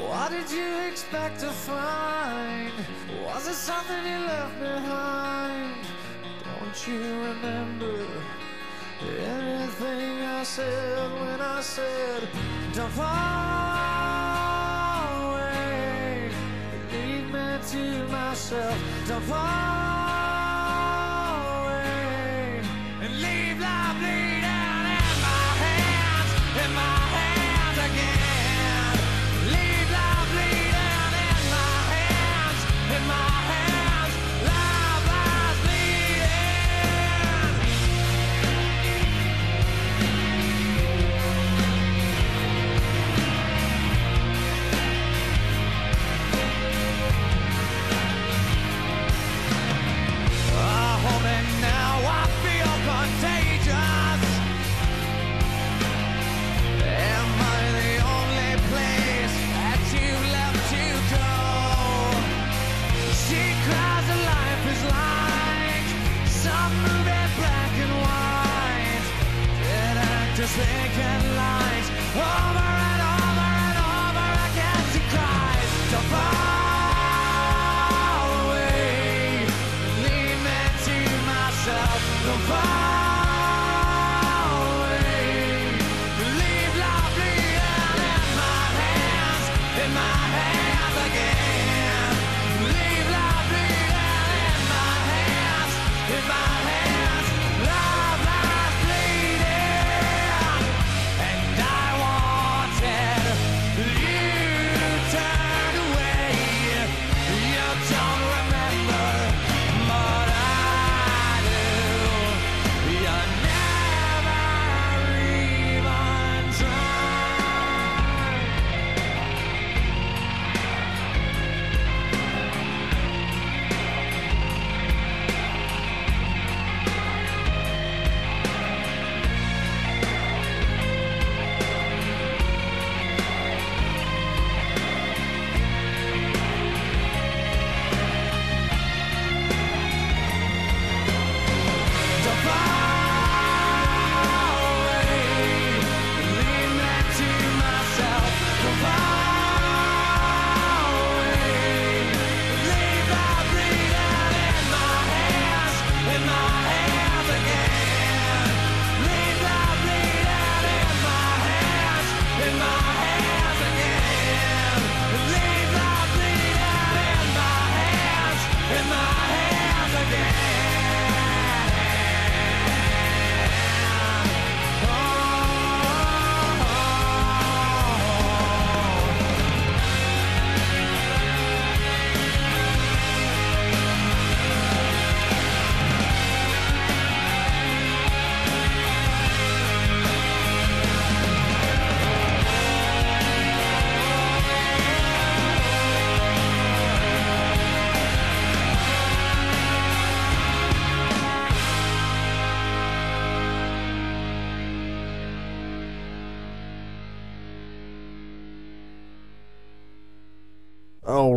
What did you expect to find? Was it something you left behind? Don't you remember anything I said when I said, don't fall away, leave me to myself, don't fall away, and leave life, leave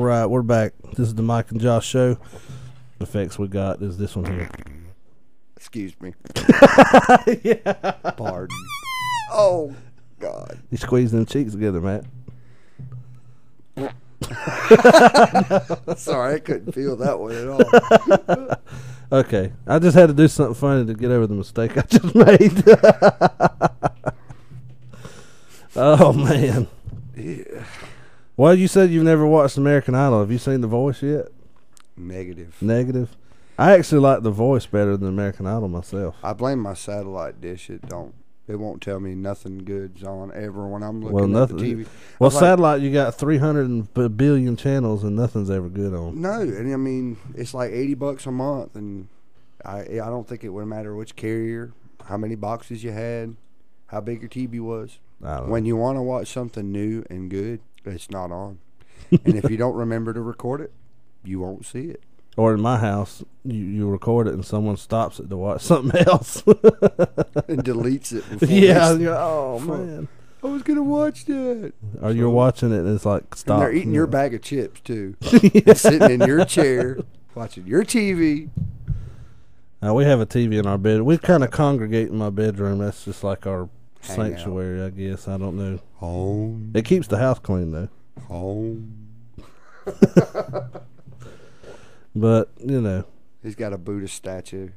right, we're back. This is the Mike and Josh show. The effects we got is this one here. Excuse me. Yeah. Pardon. Oh, God. You squeeze them cheeks together, Matt. Sorry, I couldn't feel that one at all. Okay, I just had to do something funny to get over the mistake I just made. Oh, man. Yeah. Well, you said you've never watched American Idol. Have you seen The Voice yet? Negative. Negative. I actually like The Voice better than American Idol myself. I blame my satellite dish. It won't tell me nothing good's on ever when I'm looking Well, at the TV. Well, like, satellite, you got 300 billion channels and nothing's ever good on. No, and I mean it's like $80 a month, and I don't think it would matter which carrier, how many boxes you had, how big your TV was. When you want to watch something new and good, it's not on. And if you don't remember to record it, you won't see it. Or in my house, you record it and someone stops it to watch something else. And deletes it. Yeah. Oh, man. I was going to watch that. Or you're watching it and it's like, stop. And they're eating your bag of chips, too. And sitting in your chair, watching your TV. We have a TV in our bed. We kind of congregate in my bedroom. That's just like our Hang sanctuary, I guess. I don't know. Home. It keeps the house clean, though. Home. But, you know. He's got a Buddha statue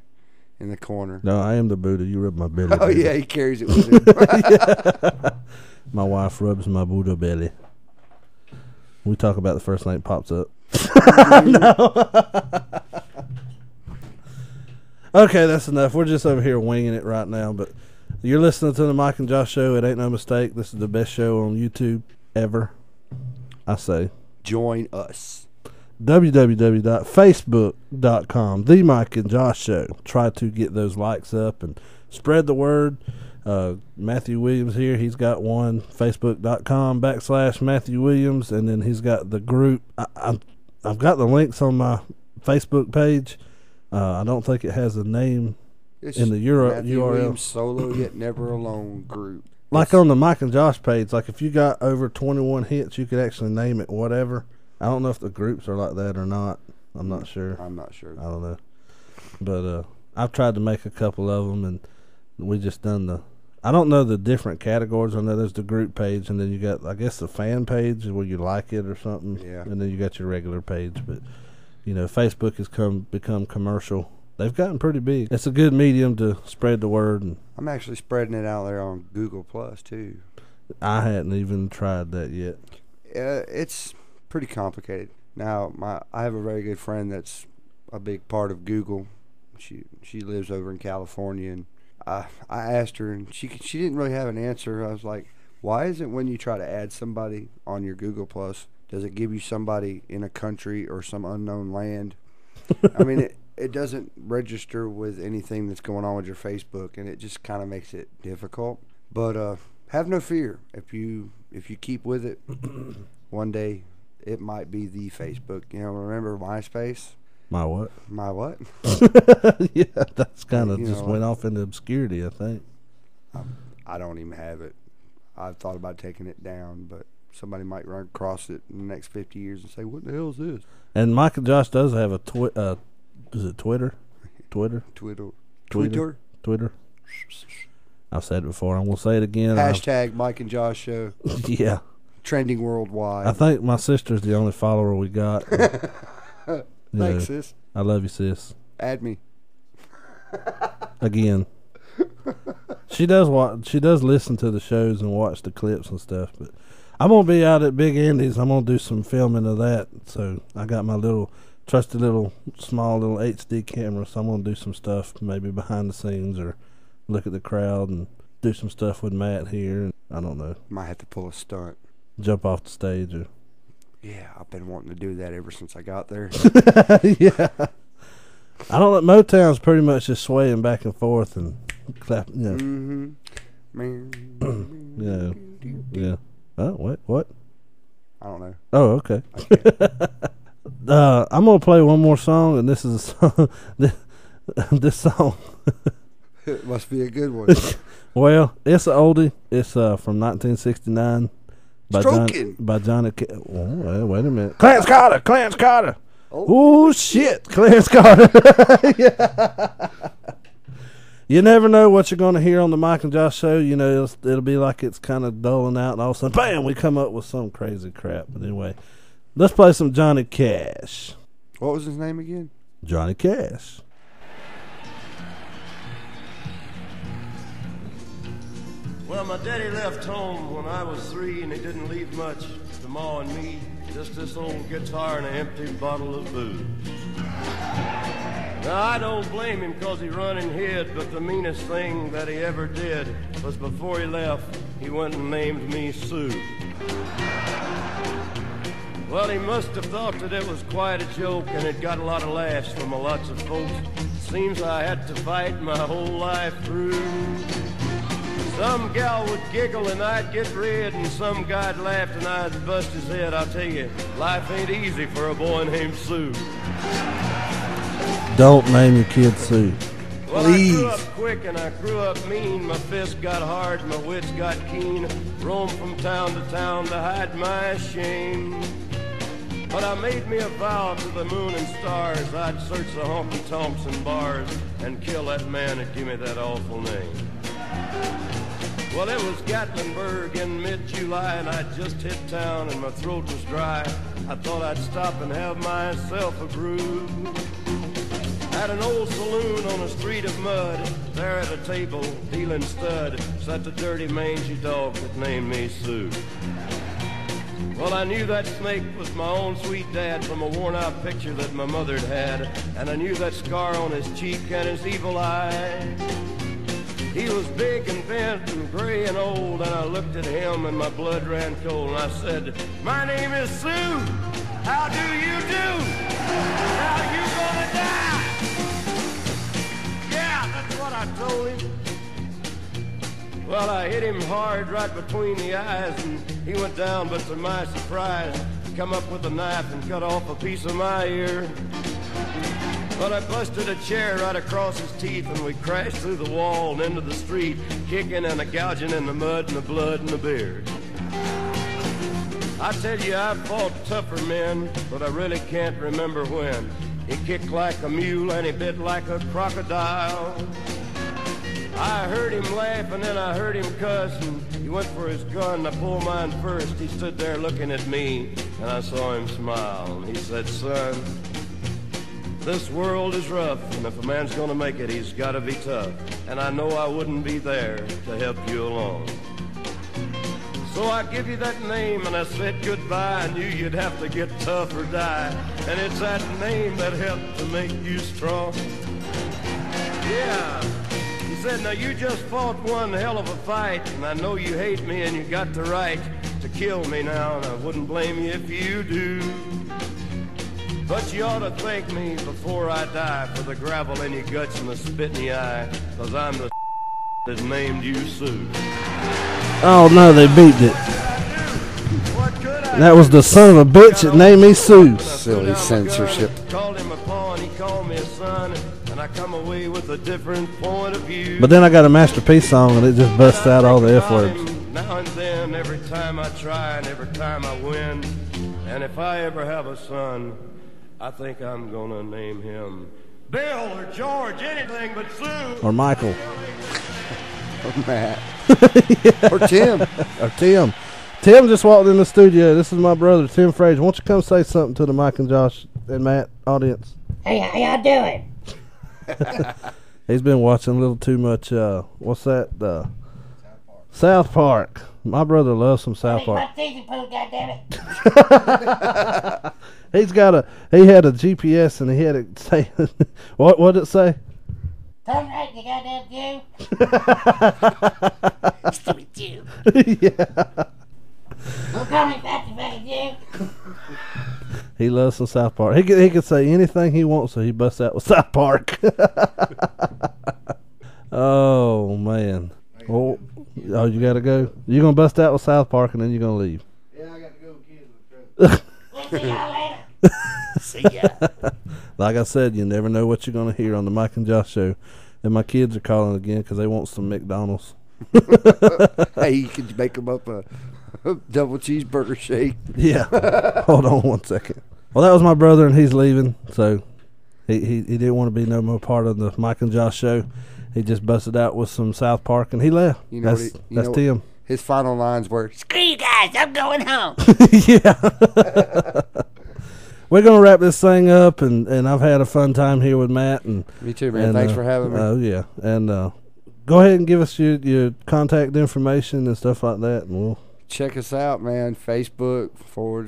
in the corner. No, I am the Buddha. You rub my belly. Oh, baby. yeah, he carries it with him. My wife rubs my Buddha belly. We talk about the first thing that pops up. No. Okay, that's enough. We're just over here winging it right now. But you're listening to the Mike and Josh show. It ain't no mistake. This is the best show on YouTube ever. I say. Join us. www.facebook.com, The Mike and Josh Show. Try to get those likes up and spread the word. Matthew Williams here, he's got one, facebook.com/Matthew Williams, and then he's got the group. I've got the links on my Facebook page. I don't think it has a name It's in the Matthew URL. Williams Solo Yet Never Alone group. Like on the Mike and Josh page, like if you got over 21 hits, you could actually name it whatever. I don't know if the groups are like that or not. I'm not sure. I'm not sure. I don't know. But I've tried to make a couple of them, and we just done I don't know the different categories. I know there's the group page, and then you got, I guess, the fan page where you like it or something. Yeah. And then you got your regular page. But, you know, Facebook has become commercial. They've gotten pretty big. It's a good medium to spread the word. And I'm actually spreading it out there on Google Plus too. I hadn't even tried that yet. It's pretty complicated. Now, I have a very good friend that's a big part of Google. She lives over in California, and I asked her, and she didn't really have an answer. I was like, why is it when you try to add somebody on your Google Plus, does it give you somebody in a country or some unknown land? I mean, it doesn't register with anything that's going on with your Facebook, and it just kind of makes it difficult. But have no fear. If you keep with it, one day it might be the Facebook. You know, remember MySpace? My what? My what? Yeah, that's kind of You just know, went off into obscurity, I think. I don't even have it. I've thought about taking it down, but somebody might run across it in the next 50 years and say, what the hell is this? And Mike and Josh does have a is it Twitter? Twitter? Twitter. I've said it before. I'm going to say it again. Hashtag Mike and Josh Show. Yeah. Trending worldwide. I think my sister's the only follower we got. Thanks, sis. I love you, sis. Add me. Again. She does listen to the shows and watch the clips and stuff, but I'm going to be out at Big Andy's. I'm going to do some filming of that. So I got my little trusty small little HD camera, so I'm going to do some stuff maybe behind the scenes or look at the crowd and do some stuff with Matt here. And I don't know. Might have to pull a stunt. Jump off the stage or... Yeah, I've been wanting to do that ever since I got there. Yeah. I don't know. Motown's pretty much just swaying back and forth and clapping. Yeah. Mm-hmm. Yeah. Yeah. Oh, wait, what? I don't know. Oh, okay. I'm going to play one more song, and this is a song. This song. It must be a good one. Well, it's an oldie. It's from 1969. Stroking. By Johnny oh, wait a minute. Clarence Carter. Oh, shit. Clarence Carter. Yeah. You never know what you're going to hear on the Mike and Josh show. You know, it'll be like it's kind of dulling out, and all of a sudden, bam, we come up with some crazy crap. But anyway, let's play some Johnny Cash. What was his name again? Johnny Cash. Well, my daddy left home when I was 3, and he didn't leave much to Ma and me. Just this old guitar and an empty bottle of booze. Now, I don't blame him 'cause he run and hid, but the meanest thing that he ever did was before he left, he went and named me Sue. Well, he must have thought that it was quite a joke, and it got a lot of laughs from lots of folks. Seems I had to fight my whole life through. Some gal would giggle and I'd get red, and some guy'd laugh and I'd bust his head. I'll tell you, life ain't easy for a boy named Sue. Don't name your kid Sue. Well, Please. I grew up quick and I grew up mean. My fists got hard, my wits got keen. Roamed from town to hide my shame. But I made me a vow to the moon and stars. I'd search the honky-tonks and bars and kill that man that gave me that awful name. Well, it was Gatlinburg in mid-July, and I'd just hit town and my throat was dry. I thought I'd stop and have myself a brew. At an old saloon on a street of mud, there at a table, dealing stud, sat the dirty mangy dog that named me Sue. Well, I knew that snake was my own sweet dad from a worn-out picture that my mother'd had, and I knew that scar on his cheek and his evil eye. He was big and bent and gray and old, and I looked at him and my blood ran cold, and I said, "My name is Sue. How do you do? Now you gonna die?" Yeah, that's what I told him. Well, I hit him hard right between the eyes, and he went down, but to my surprise, come up with a knife and cut off a piece of my ear. But I busted a chair right across his teeth, and we crashed through the wall and into the street, kicking and gouging in the mud and the blood and the beard. I tell you, I've fought tougher men, but I really can't remember when. He kicked like a mule and he bit like a crocodile. I heard him laugh and then I heard him cuss, and he went for his gun. I pulled mine first. He stood there looking at me, and I saw him smile. And he said, "Son, this world is rough, and if a man's gonna make it, he's gotta be tough. And I know I wouldn't be there to help you along. So I give you that name, and I said goodbye. I knew you'd have to get tough or die. And it's that name that helped to make you strong." Yeah. He said, "Now you just fought one hell of a fight, and I know you hate me and you got the right to kill me now, and I wouldn't blame you if you do. But you ought to thank me before I die for the gravel in your guts and the spit in your eye, 'cause I'm the that named you Sue." Oh, no, they beeped it. That was the son of a bitch that named me Sue. Silly censorship. Called him a paw and he called me a son, and I come away with a different point of view. But then I got a masterpiece song, and it just busts out all the F words. Now and then, every time I try and every time I win, and if I ever have a son, I think I'm gonna name him Bill or George, anything but Sue. Or Michael. Or Matt. Or Tim. Or Tim. Tim just walked in the studio. This is my brother, Tim Frazier. Won't you come say something to the Mike and Josh and Matt audience? Hey, how y'all doing? He's been watching a little too much, what's that? South Park. My brother loves some South Park. My teeth are pulled, goddammit. He had a GPS and he had it say, what did it say? Turn right, you goddamn Jew. Stupid Jew. Yeah. Don't call me fat, you fucking Jew. He loves some South Park. He could say anything he wants, so he busts out with South Park. Oh, man. Oh, you got to go? You're going to bust out with South Park, and then you're going to leave. Yeah, I got to go with kids. We'll see y'all later. See ya. Like I said, you never know what you're going to hear on the Mike and Josh show. And my kids are calling again because they want some McDonald's. Hey, you could make them up a Double cheeseburger shake. Yeah. Hold on 1 second. Well, that was my brother, and he's leaving, so he didn't want to be no more part of the Mike and Josh show. He just busted out with some South Park, and he left. You know that's Tim. His final lines were, Screw you guys, I'm going home. Yeah. We're going to wrap this thing up, and I've had a fun time here with Matt. And me too, man. Thanks for having me. Oh, yeah. And go ahead and give us your contact information and stuff like that, and we'll check us out, man. Facebook / or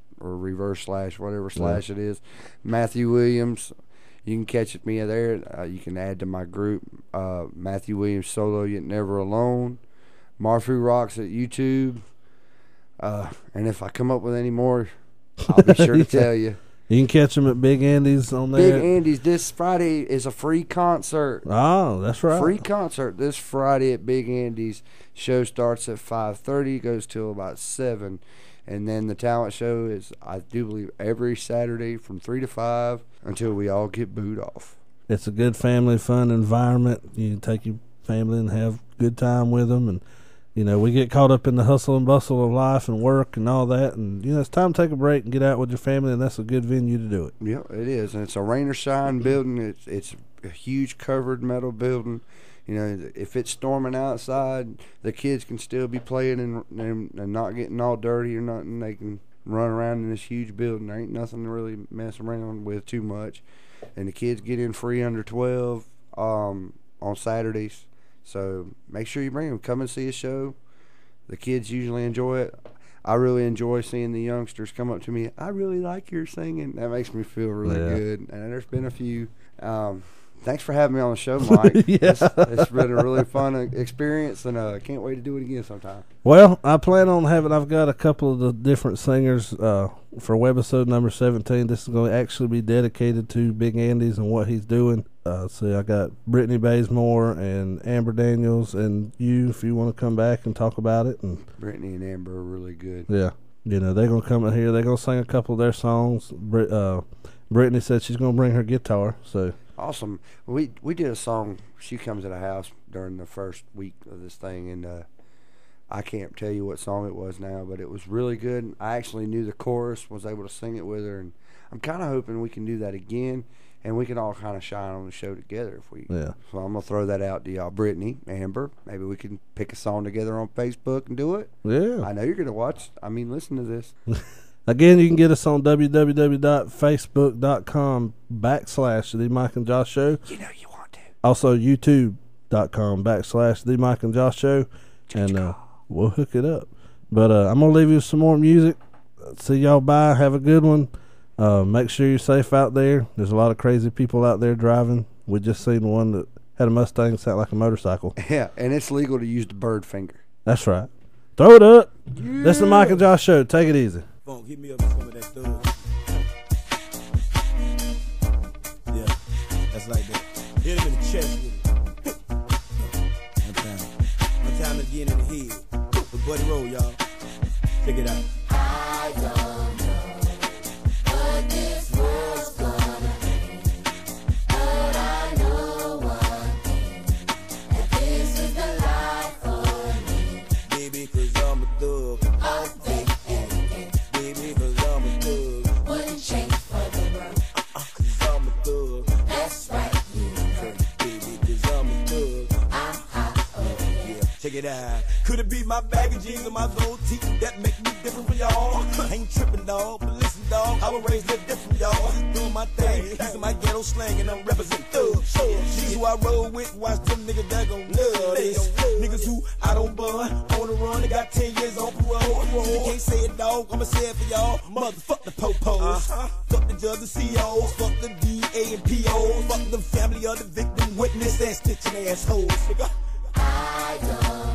/ or reverse / whatever / it is. Matthew Williams. You can catch me there. You can add to my group. Matthew Williams Solo Yet Never Alone. Marfu Rocks at YouTube. And if I come up with any more, I'll be sure to tell you. You can catch them at Big Andy's on there. Big Andy's this Friday is a free concert. Oh, that's right. Free concert this Friday at Big Andy's. Show starts at 5:30, goes till about 7. And then the talent show is, I do believe, every Saturday from 3 to 5 until we all get booed off. It's a good family fun environment. You can take your family and have a good time with them. And, you know, we get caught up in the hustle and bustle of life and work and all that. And, you know, it's time to take a break and get out with your family, and that's a good venue to do it. Yeah, it is. And it's a rain or shine building. It's a huge covered metal building. You know, if it's storming outside, the kids can still be playing and not getting all dirty or nothing. They can run around in this huge building. There ain't nothing to really mess around with too much. And the kids get in free under 12 on Saturdays. So make sure you bring them. Come and see a show. The kids usually enjoy it. I really enjoy seeing the youngsters come up to me. I really like your singing. That makes me feel really good. And there's been a few. Thanks for having me on the show, Mike. It's been a really fun experience, and I can't wait to do it again sometime. Well, I plan on I've got a couple of the different singers for webisode number 17. This is going to actually be dedicated to Big Andy's and what he's doing. So I got Brittany Bazemore and Amber Daniels and you, if you want to come back and talk about it. And Brittany and Amber are really good. Yeah. You know, they're going to come in here. They're going to sing a couple of their songs. Brittany said she's going to bring her guitar, so... Awesome. We did a song, She Comes to the House, during the first week of this thing, and I can't tell you what song it was now, but it was really good. I actually knew the chorus, was able to sing it with her, and I'm kind of hoping we can do that again, and we can all kind of shine on the show together if we. Yeah. So I'm gonna throw that out to y'all, Brittany, Amber. Maybe we can pick a song together on Facebook and do it. Yeah. I know you're gonna watch. Listen to this. Again, you can get us on www.facebook.com/The Mike and Josh Show. You know you want to. Also, youtube.com/The Mike and Josh Show. And we'll hook it up. But I'm going to leave you with some more music. See y'all, bye. Have a good one. Make sure you're safe out there. There's a lot of crazy people out there driving. We just seen one that had a Mustang sound like a motorcycle. Yeah, and it's legal to use the bird finger. That's right. Throw it up. Yeah. This is the Mike and Josh Show. Take it easy. Hit me up with some of that thug. Yeah, that's like that. Hit him in the chest with it. One time again in the head. But Buddy Roll, y'all. Check it out. I don't know what this world's gonna bring, but I know one thing, that this is the life for me. Baby, 'cause I'm a thug. Wouldn't change for the world. 'Cause I'm a thug. That's right, you heard. Baby, 'cause I'm a thug. Yeah, check it out. Could it be my bag of jeans and my gold teeth that make me different from y'all? I ain't tripping, dog, but listen, dog, I was raised a little different, y'all. Doing my thing, using my ghetto slang, and I'm representing thugs. These who I roll with, watch them niggas that gon' love this. Niggas who I don't bun, on the run, they got 10 years on parole. You can't say it, dog, I'ma say it for y'all. Motherfuck the popos, fuck the judge and COs, fuck the DA and POs, fuck the family of the victim, witness, and stitching assholes, nigga. I don't